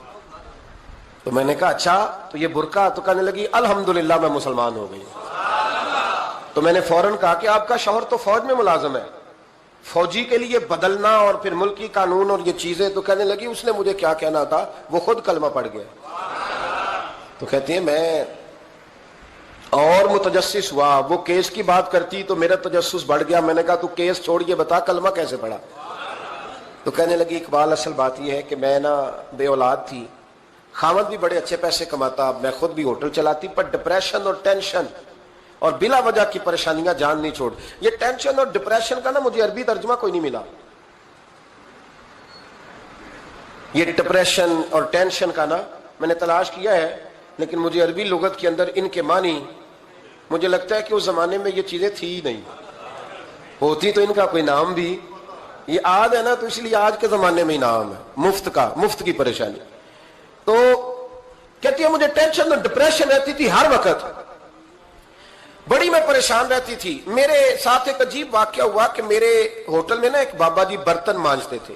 تو میں نے کہا اچھا تو یہ برقع؟ تو کہنے لگی الحمدللہ میں مسلمان ہو گئی. تو میں نے فوراً کہا کہ آپ کا شوہر تو فوج میں ملازم ہے, فوجی کے لیے بدلنا اور پھر ملکی قانون اور یہ چیزیں. تو کہنے لگی اس نے مجھے کیا کہنا تھا, وہ خود کلمہ پڑھ گیا. تو کہتی ہیں میں اور متجسس ہوا, وہ کیس کی بات کرتی تو میرا تجسس بڑھ گیا. میں نے کہا تو کیس چھوڑ کے بتا کلمہ کیسے پڑھا؟ تو کہنے لگی اقبال اصل بات یہ ہے کہ میں نا بے اولاد تھی, خاوند بھی بڑے اچھے پیسے کماتا, میں خود بھی ہوٹل چلاتی, پر ڈپریشن اور ٹینشن اور بلا وجہ کی پریشانیاں جان نہیں چھوڑ. یہ ٹینشن اور ڈپریشن کا نا مجھے عربی ترجمہ کوئی نہیں ملا. یہ ڈپریشن اور ٹینشن کا نا میں نے تلاش کیا ہے, لیکن مجھے عربی لغت کے اندر ان کے معنی مجھے لگتا ہے کہ اس زمانے میں یہ چیزیں تھی ہی نہیں. ہوتی تو ان کا کوئی نام بھی, یہ آج ہے نا تو اس لیے آج کے زمانے میں ہی نام ہے مفت کا, مفت کی پریشانی. تو کہتی ہے مجھے ٹینشن اور ڈپریشن رہتی تھی ہر وقت, بڑی میں پریشان رہتی تھی. میرے ساتھ ایک عجیب واقعہ ہوا کہ میرے ہوٹل میں نا ایک بابا جی برتن مانجتے تھے,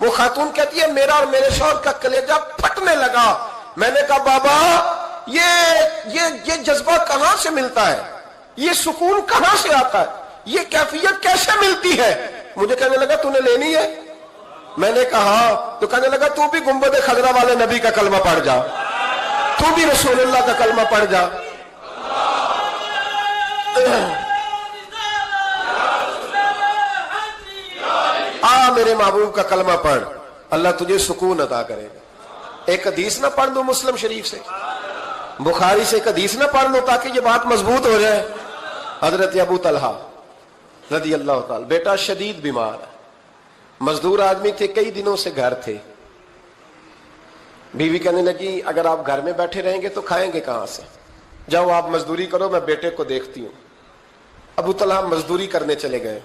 وہ خاتون کہتی ہے میرا اور میرے شوہر کا کلیجہ پھٹنے لگا. میں نے کہا بابا یہ جذبہ کہاں سے ملتا ہے, یہ سکون کہاں سے آتا ہے, یہ کیفیت کیسے ملتی ہے؟ مجھے کہنے لگا تو نے لینی ہے؟ میں نے کہا ہاں. تو کہنے لگا تو بھی گنبد خضرا والے نبی کا کلمہ پڑھ جا, تو بھی رسول اللہ کا کلمہ پڑھ جا. میرے محبوب کا کلمہ پڑھ, اللہ تجھے سکون عطا کرے گا. ایک حدیث نہ پڑھ دو مسلم شریف سے, بخاری سے ایک حدیث نہ پڑھ لو تاکہ یہ بات مضبوط ہو جائے. حضرت ابو طلحہ رضی اللہ تعالی, بیٹا شدید بیمار ہے, مزدور آدمی تھے, کئی دنوں سے گھر تھے. بیوی کہنے لگی اگر آپ گھر میں بیٹھے رہیں گے تو کھائیں گے کہاں سے, جاؤ آپ مزدوری کرو, میں بیٹے کو دیکھتی ہوں. ابو طلحہ مزدوری کرنے چلے گئے.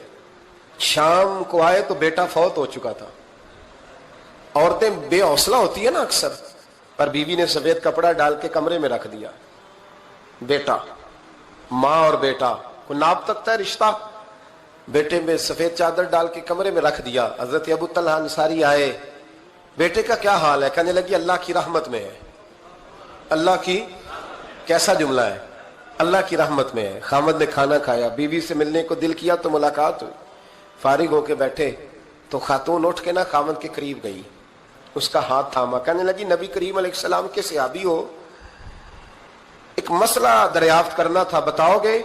شام کو آئے تو بیٹا فوت ہو چکا تھا. عورتیں بے حوصلہ ہوتی ہے نا اکثر, پر بیوی نے سفید کپڑا ڈال کے کمرے میں رکھ دیا. بیٹا, ماں اور بیٹا کو ناپ تک ہے رشتہ, بیٹے میں سفید چادر ڈال کے کمرے میں رکھ دیا. حضرت ابو طلحہ انصاری آئے, بیٹے کا کیا حال ہے؟ کہنے لگی اللہ کی رحمت میں ہے. اللہ کی, کیسا جملہ ہے, اللہ کی رحمت میں ہے. خامد نے کھانا کھایا, بیوی سے ملنے کو دل کیا تو ملاقات ہوئی. فارغ ہو کے بیٹھے تو خاتون اٹھ کے نا خامد کے قریب گئی, اس کا ہاتھ تھاما. کہنے لگی نبی کریم علیہ السلام کے صحابی ہو, ایک مسئلہ دریافت کرنا تھا, بتاؤ گے؟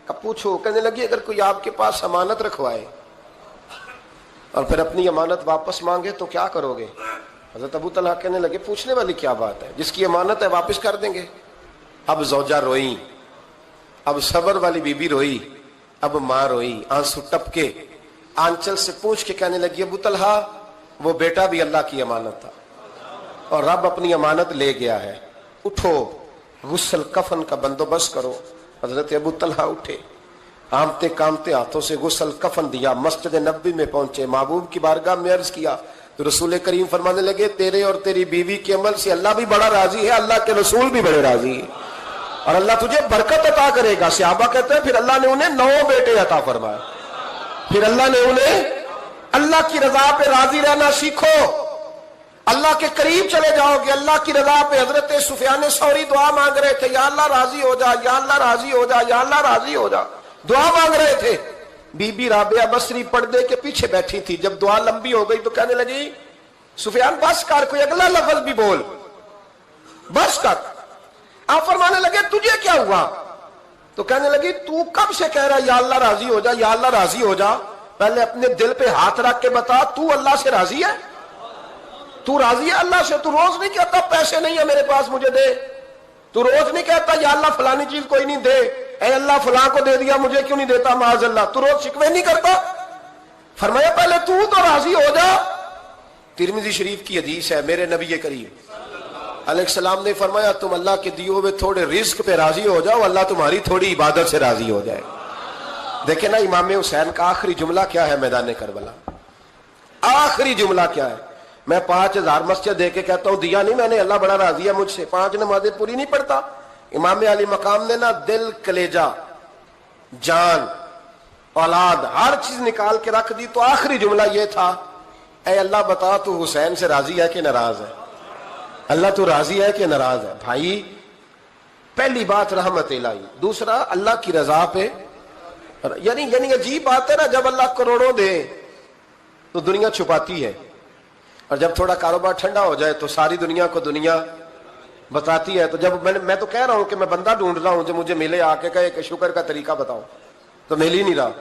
کب پوچھو. کہنے لگی اگر کوئی آپ کے پاس امانت رکھوائے اور پھر اپنی امانت واپس مانگے تو کیا کرو گے؟ حضرت ابو طلحہ کہنے لگے پوچھنے والی کیا بات ہے, جس کی امانت ہے واپس کر دیں گے. اب زوجہ روئی, اب صبر والی بی بی روئی, اب ماں روئی, آنسو ٹپکے, آنچل سے پوچھ کے کہنے لگی ابو طلحہ وہ بیٹا بھی اللہ کی امانت تھا اور رب اپنی امانت لے گیا ہے, اٹھو غسل کفن کا بندوبست کرو. حضرت ابو طلحہ اٹھے, کامتے کامتے ہاتھوں سے غسل کفن دیا, مسجد نبوی میں پہنچے, محبوب کی بارگاہ میں عرض کیا تو رسول کریم فرمانے لگے تیرے اور تیری بیوی کے عمل سے اللہ بھی بڑا راضی ہے, اللہ کے رسول بھی بڑے راضی ہے, اور اللہ تجھے برکت عطا کرے گا. صحابہ کہتے ہیں پھر اللہ نے انہیں 9 بیٹے عطا فرمائے. پھر اللہ نے انہیں, اللہ کی رضا پہ راضی رہنا سیکھو, اللہ کے قریب چلے جاؤ گے, اللہ کی رضا پہ. حضرت سفیان ثوری دعا مانگ رہے تھے, یا اللہ راضی ہو جا, یا اللہ راضی ہو جا, یا اللہ راضی ہو جا, دعا مانگ رہے تھے. بی بی رابعہ بصری پردے کے پیچھے بیٹھی تھی. جب دعا لمبی ہو گئی تو کہنے لگی سفیان بس کر, کوئی اگلا لفظ بھی بول, بس کر. آپ فرمانے لگے تجھے کیا ہوا؟ تو کہنے لگی تو کب سے کہہ رہا یا اللہ راضی ہو جا, یا اللہ راضی ہو جا, پہلے اپنے دل پہ ہاتھ رکھ کے بتا تو اللہ سے راضی ہے؟ تو راضی ہے اللہ سے؟ تو روز نہیں کہتا پیسے نہیں ہے میرے پاس مجھے دے, تو روز نہیں کہتا یا اللہ فلانی چیز کوئی نہیں دے, اے اللہ فلاں کو دے دیا مجھے کیوں نہیں دیتا معاذ اللہ, تو روز شکوے نہیں کرتا؟ فرمایا پہلے تو راضی ہو جا. ترمذی شریف کی حدیث ہے, میرے نبی کریم علیہ السلام نے فرمایا تم اللہ کے دیے ہوئے تھوڑے رزق پہ راضی ہو جاؤ, اللہ تمہاری تھوڑی عبادت سے راضی ہو جائے. دیکھیں نا امام حسین کا آخری جملہ کیا ہے میدان کربلا, آخری جملہ کیا ہے؟ میں 5000 مسجد دے کے کہتا ہوں دیا نہیں میں نے, اللہ بڑا راضی ہے مجھ سے, 5 نمازیں پوری نہیں پڑھتا. امام علی مقام نے نا دل, کلیجہ, جان, اولاد, ہر چیز نکال کے رکھ دی. تو آخری جملہ یہ تھا اے اللہ بتا تو حسین سے راضی ہے کہ ناراض ہے؟ اللہ تو راضی ہے کہ ناراض ہے؟ بھائی پہلی بات رحمت الہی, دوسرا اللہ کی رضا پہ, یعنی عجیب بات ہے نا, جب اللہ کروڑوں دے تو دنیا چھپاتی ہے, اور جب تھوڑا کاروبار ٹھنڈا ہو جائے تو ساری دنیا کو دنیا بتاتی ہے. تو جب میں تو کہہ رہا ہوں کہ میں بندہ ڈھونڈ رہا ہوں جو مجھے ملے, آ کے کہے کہ شکر کا طریقہ بتاؤ, تو مل ہی نہیں رہا.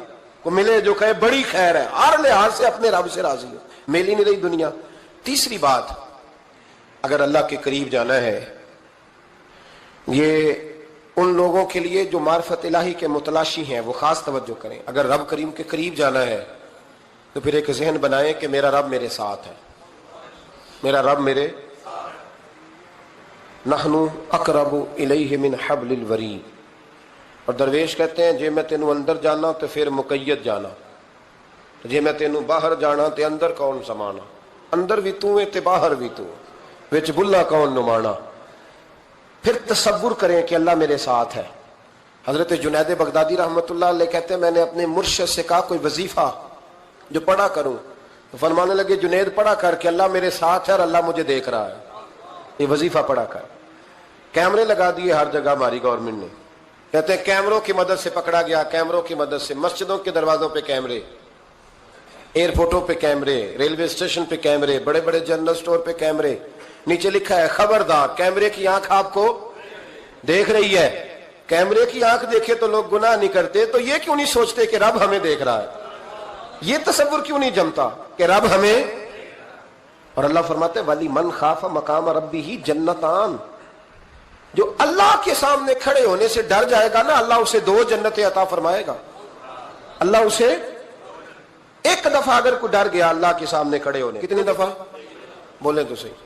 کو ملے جو کہے بڑی خیر ہے, ہر لحاظ سے اپنے رب سے راضی ہو, مل ہی نہیں رہی دنیا. تیسری بات, اگر اللہ کے قریب جانا ہے, یہ ان لوگوں کے لیے جو معرفت الہی کے متلاشی ہیں وہ خاص توجہ کریں. اگر رب کریم کے قریب جانا ہے تو پھر ایک ذہن بنائیں کہ میرا رب میرے ساتھ ہے, میرا رب میرے, نحن اقرب الیہ من حبل الورید. اور درویش کہتے ہیں جے میں تینوں اندر جانا تو پھر مقید جانا, جے میں تینوں باہر جانا تے اندر کون سمانا, اندر بھی تو ہے تے باہر بھی تو, وچ بلا کون نمانا. پھر تصور کریں کہ اللہ میرے ساتھ ہے. حضرت جنید بغدادی رحمۃ اللہ علیہ کہتے ہیں میں نے اپنے مرشد سے کہا کوئی وظیفہ جو پڑھا کروں, تو فرمانے لگے جنید پڑھا کر کہ اللہ میرے ساتھ ہے اور اللہ مجھے دیکھ رہا ہے. یہ وظیفہ پڑھا کر. کیمرے لگا دیے ہر جگہ ہماری گورنمنٹ نے. کہتے ہیں کیمروں کی مدد سے پکڑا گیا, کیمروں کی مدد سے. مسجدوں کے دروازوں پہ کیمرے, ایئرپورٹوں پہ کیمرے, ریلوے اسٹیشن پہ کیمرے, بڑے بڑے جنرل سٹور پہ کیمرے. نیچے لکھا ہے خبردار کیمرے کی آنکھ آپ کو دیکھ رہی ہے. کیمرے کی آنکھ دیکھے تو لوگ گناہ نہیں کرتے, تو یہ کیوں نہیں سوچتے کہ رب ہمیں دیکھ رہا ہے؟ یہ تصور کیوں نہیں جمتا کہ رب ہمیں. اور اللہ فرماتے ولی من خاف مقام ربہ جنتان, جو اللہ کے سامنے کھڑے ہونے سے ڈر جائے گا نا, اللہ اسے 2 جنتیں عطا فرمائے گا. اللہ اسے ایک دفعہ اگر کوئی ڈر گیا اللہ کے سامنے کھڑے ہونے, کتنی دفعہ بولیں تو صحیح.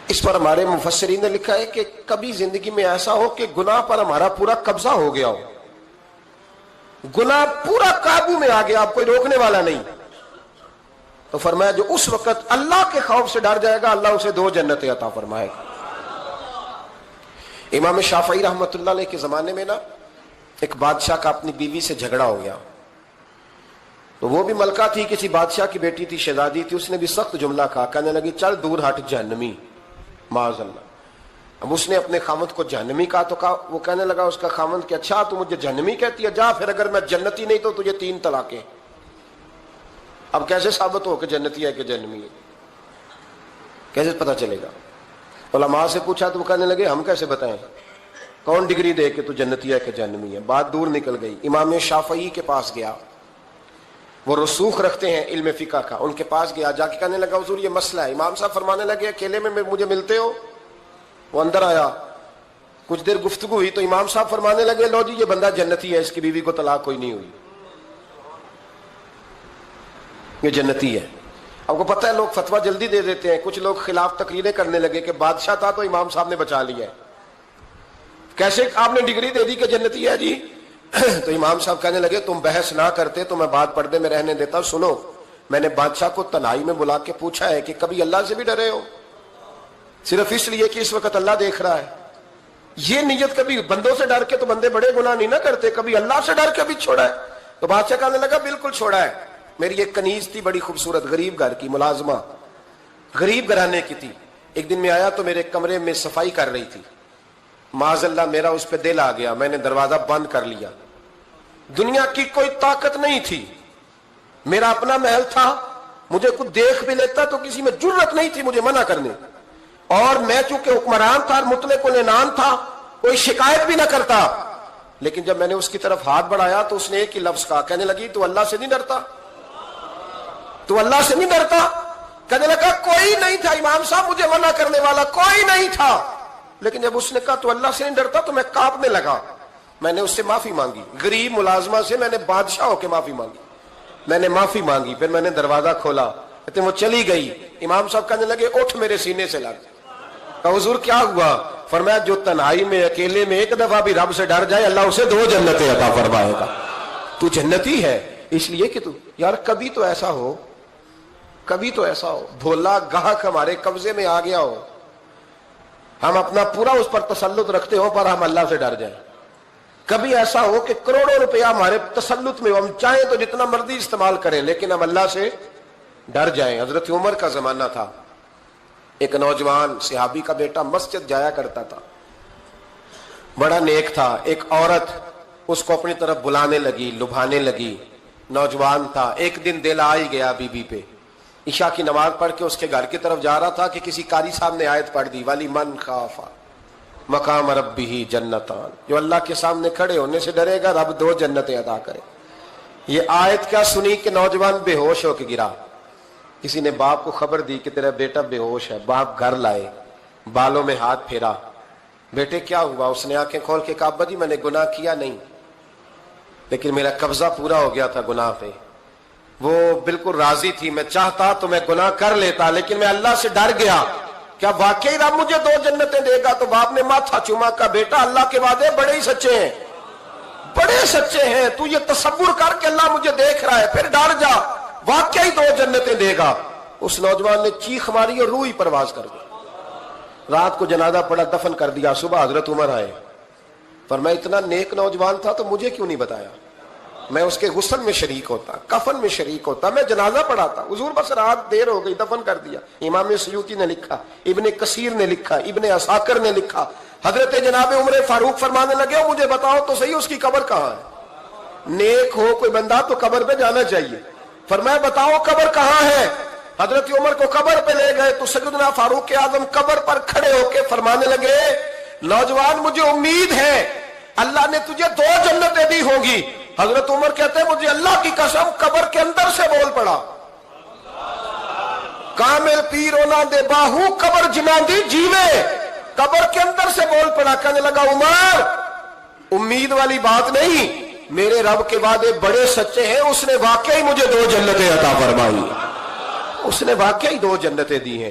اس پر ہمارے مفسرین نے لکھا ہے کہ کبھی زندگی میں ایسا ہو کہ گناہ پر ہمارا پورا قبضہ ہو گیا ہو, گناہ پورا قابو میں آ گیا, اب کوئی روکنے والا نہیں, تو فرمایا جو اس وقت اللہ کے خوف سے ڈر جائے گا اللہ اسے 2 جنتیں عطا فرمائے گا. امام شافعی رحمۃ اللہ علیہ کے زمانے میں نا ایک بادشاہ کا اپنی بیوی سے جھگڑا ہو گیا. تو وہ بھی ملکہ تھی, کسی بادشاہ کی بیٹی تھی, شہزادی تھی. اس نے بھی سخت جملہ کہا, کہنے لگی چل دور ہٹ جہنمی, معاذ اللہ. اب اس نے اپنے خامند کو جہنمی کہا تو کہا, وہ کہنے لگا اس کا خامند کہ اچھا تو مجھے جہنمی کہتی ہے, جا پھر اگر میں جنتی نہیں تو تجھے 3 طلاقیں. اب کیسے ثابت ہو کہ جنتی ہے کہ جہنمی ہے, کیسے پتہ چلے گا؟ علماء سے پوچھا تو وہ کہنے لگے ہم کیسے بتائیں, کون ڈگری دے کہ تو جنتی ہے کہ جہنمی ہے. بات دور نکل گئی. امام شافعی کے پاس گیا, وہ رسوخ رکھتے ہیں علم فقہ کا, ان کے پاس گیا, جا کے کہنے لگا حضور یہ مسئلہ ہے. امام صاحب فرمانے لگے اکیلے میں مجھے ملتے ہو؟ وہ اندر آیا, کچھ دیر گفتگو ہوئی تو امام صاحب فرمانے لگے لو جی یہ بندہ جنتی ہے, اس کی بیوی کو طلاق کوئی نہیں ہوئی, یہ جنتی ہے. آپ کو پتہ ہے لوگ فتویٰ جلدی دے دیتے ہیں. کچھ لوگ خلاف تقریریں کرنے لگے کہ بادشاہ تھا تو امام صاحب نے بچا لیا ہے, کیسے آپ نے ڈگری دے دی کہ جنتی ہے جی. تو امام صاحب کہنے لگے تم بحث نہ کرتے تو میں بات پردے میں رہنے دیتا. سنو, میں نے بادشاہ کو تنہائی میں بلا کے پوچھا ہے کہ کبھی اللہ سے بھی ڈرے ہو؟ صرف اس لیے کہ اس وقت اللہ دیکھ رہا ہے. یہ نیت کبھی بندوں سے ڈر کے تو بندے بڑے گناہ نہیں نہ کرتے, کبھی اللہ سے ڈر کے بھی چھوڑا ہے. تو بادشاہ کہنے لگا بالکل چھوڑا ہے. میری ایک کنیز تھی بڑی خوبصورت, غریب گھر کی ملازمہ, غریب گھرانے کی تھی. ایک دن میں آیا تو میرے کمرے میں صفائی کر رہی تھی. معاذ اللہ میرا اس پہ دل آ گیا, میں نے دروازہ بند کر لیا. دنیا کی کوئی طاقت نہیں تھی, میرا اپنا محل تھا, مجھے کچھ دیکھ بھی لیتا تو کسی میں جرت نہیں تھی مجھے منع کرنے. اور میں چونکہ حکمران تھا اور مطلق العنان تھا, کوئی شکایت بھی نہ کرتا. لیکن جب میں نے اس کی طرف ہاتھ بڑھایا تو اس نے ایک ہی لفظ کہا, کہنے لگی تو اللہ سے نہیں ڈرتا, تو اللہ سے نہیں ڈرتا. کہنے لگا کوئی نہیں تھا امام صاحب مجھے منع کرنے والا, کوئی نہیں تھا. لیکن جب اس نے کہا تو اللہ سے نہیں ڈرتا تو میں کانپنے لگا. میں نے اس سے معافی مانگی, غریب ملازمہ سے میں نے بادشاہ ہو کے معافی مانگی. میں نے معافی مانگی, پھر میں نے دروازہ کھولا, کہتے وہ چلی گئی. امام صاحب کہنے لگے اٹھ میرے سینے سے لگ. کہا حضور کیا ہوا؟ فرمایا جو تنہائی میں اکیلے میں ایک دفعہ بھی رب سے ڈر جائے اللہ اسے 2 جنتیں عطا فرمائے گا. تو جنتی ہے اس لیے کہ تو یار کبھی تو ایسا ہو, کبھی تو ایسا ہو بھولا گاہک ہمارے قبضے میں آ گیا ہو, ہم اپنا پورا اس پر تسلط رکھتے ہو پر ہم اللہ سے ڈر جائیں. کبھی ایسا ہو کہ کروڑوں روپیہ ہمارے تسلط میں ہو, ہم چاہیں تو جتنا مرضی استعمال کریں لیکن ہم اللہ سے ڈر جائیں. حضرت عمر کا زمانہ تھا, ایک نوجوان صحابی کا بیٹا مسجد جایا کرتا تھا, بڑا نیک تھا. ایک عورت اس کو اپنی طرف بلانے لگی, لبھانے لگی. نوجوان تھا, ایک دن دل آ ہی گیا بی بی پہ. عشاء کی نماز پڑھ کے اس کے گھر کی طرف جا رہا تھا کہ کسی قاری صاحب نے آیت پڑھ دی, ولی من خاف مقام ربہ جنتان, جو اللہ کے سامنے کھڑے ہونے سے ڈرے گا رب 2 جنتیں عطا کرے. یہ آیت کیا سنی کہ نوجوان بے ہوش ہو کے گرا. کسی نے باپ کو خبر دی کہ تیرا بیٹا بے ہوش ہے. باپ گھر لائے, بالوں میں ہاتھ پھیرا, بیٹے کیا ہوا؟ اس نے آنکھیں کھول کے کہا ابا جی میں نے گناہ کیا نہیں, لیکن میرا قبضہ پورا ہو گیا تھا گناہ پہ. وہ بالکل راضی تھی, میں چاہتا تو میں گناہ کر لیتا لیکن میں اللہ سے ڈر گیا. کیا واقعی رب مجھے 2 جنتیں دے گا؟ تو باپ نے ماتھا چوما, کا بیٹا اللہ کے وعدے بڑے ہی سچے ہیں, بڑے سچے ہیں. تو یہ تصور کر کے اللہ مجھے دیکھ رہا ہے, پھر ڈر جا, واقعی 2 جنتیں دے گا. اس نوجوان نے چیخ ماری اور روح ہی پرواز کر دی. رات کو جنازہ پڑا, دفن کر دیا. صبح حضرت عمر آئے, فرمایا اتنا نیک نوجوان تھا تو مجھے کیوں نہیں بتایا, میں اس کے غسل میں شریک ہوتا, کفن میں شریک ہوتا, میں جنازہ پڑھاتا. حضور بس رات دیر ہو گئی, دفن کر دیا. امام سیوطی نے لکھا, ابن کثیر نے لکھا, ابن عساکر نے لکھا. حضرت جناب عمر فاروق فرمانے لگے مجھے بتاؤ تو صحیح اس کی قبر کہاں ہے. نیک ہو کوئی بندہ تو قبر پہ جانا چاہیے. فرمایا بتاؤ قبر کہاں ہے. حضرت عمر کو قبر پہ لے گئے تو سیدنا فاروق اعظم قبر پر کھڑے ہو کے فرمانے لگے نوجوان مجھے امید ہے اللہ نے تجھے 2 جنتیں دی ہوں گی. حضرت عمر کہتے ہیں مجھے اللہ کی قسم قبر کے اندر سے بول پڑا کامل پیرونا دے باہو قبر جنان دی جیوے. قبر کے اندر سے بول پڑا, کہنے لگا عمر امید والی بات نہیں, میرے رب کے وعدے بڑے سچے ہیں, اس نے واقعی مجھے 2 جنتیں عطا فرمائی, اس نے واقعی 2 جنتیں دی ہیں.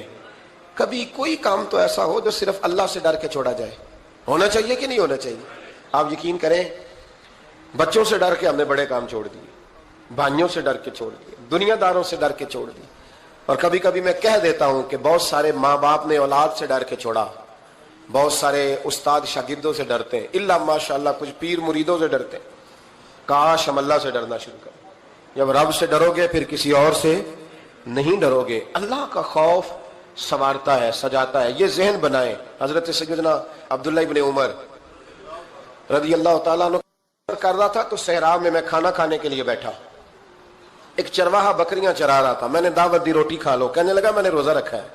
کبھی کوئی کام تو ایسا ہو جو صرف اللہ سے ڈر کے چھوڑا جائے, ہونا چاہیے کہ نہیں ہونا چاہیے. آپ یقین کریں بچوں سے ڈر کے ہم نے بڑے کام چھوڑ دیے, بھائیوں سے ڈر کے چھوڑ دیے, دنیا داروں سے ڈر کے چھوڑ دیے. اور کبھی کبھی میں کہہ دیتا ہوں کہ بہت سارے ماں باپ نے اولاد سے ڈر کے چھوڑا, بہت سارے استاد شاگردوں سے ڈرتے ہیں, الا ماشاءاللہ کچھ پیر مریدوں سے ڈرتے ہیں. کاش ہم اللہ سے ڈرنا شروع کریں. جب رب سے ڈرو گے پھر کسی اور سے نہیں ڈرو گے. اللہ کا خوف سنوارتا ہے, سجاتا ہے. یہ ذہن بنائیں. حضرت سیدنا عبداللہ ابن عمر رضی اللہ تعالیٰ عنہ کر رہا تھا تو صحرا میں کھانا کھانے کے لیے بیٹھا. ایک چرواہا بکریاں چرا رہا تھا, میں نے دعوت دی روٹی کھا لو, کہنے لگا میں نے روزہ رکھا ہے.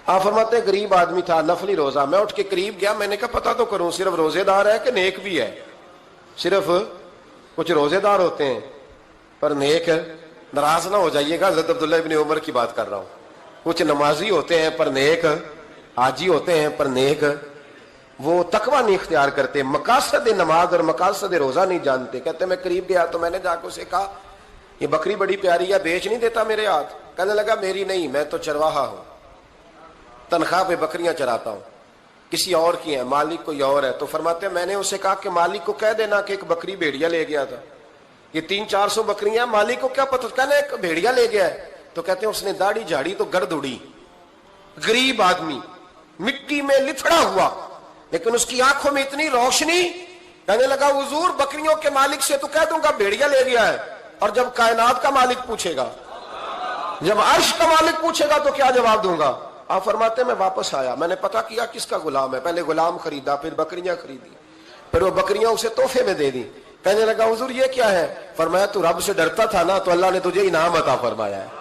آپ فرماتے غریب آدمی تھا, نفلی روزہ. میں اٹھ کے قریب گیا, میں نے کہا پتہ تو کروں صرف روزے دار ہے کہ نیک بھی ہے. صرف کچھ روزے دار ہوتے ہیں پر نیک ہے, ناراض نہ ہو جائیے گا, حضرت عبداللہ ابن عمر کی بات کر رہا ہوں. کچھ نمازی ہوتے ہیں پر نیک, حاجی ہوتے ہیں پر نیک, وہ تقوی نہیں اختیار کرتے, مقاصد نماز اور مقاصد روزہ نہیں جانتے. کہتے میں قریب گیا تو میں نے جا کے اسے کہا یہ بکری بڑی پیاری ہے, بیچ نہیں دیتا میرے ہاتھ. کہنے لگا میری نہیں, میں تو چرواہا ہوں, تنخواہ پہ بکریاں چراتا ہوں, کسی اور کی ہیں, مالک کوئی اور ہے. تو فرماتے ہیں میں نے اسے کہا کہ مالک کو کہہ دینا کہ ایک بکری بھیڑیا لے گیا تھا, یہ 300-400 بکریاں, مالک کو کیا پتہ, کہنے ایک بھیڑیا لے گیا ہے. تو کہتے ہیں اس نے داڑھی جھاڑی تو گرد اڑی, غریب آدمی مٹی میں لتھڑا ہوا, لیکن اس کی آنکھوں میں اتنی روشنی. کہنے لگا حضور بکریوں کے مالک سے تو کہہ دوں گا بھیڑیا لے گیا ہے, اور جب کائنات کا مالک پوچھے گا, جب عرش کا مالک پوچھے گا تو کیا جواب دوں گا. آپ فرماتے ہیں میں واپس آیا, میں نے پتا کیا کس کا غلام ہے, پہلے غلام خریدا, پھر بکریاں خریدی, پھر وہ بکریاں اسے تحفے میں دے دی. کہنے لگا حضور یہ کیا ہے. فرمایا تو رب سے ڈرتا تھا نا تو اللہ نے تجھے انعام عطا فرمایا ہے.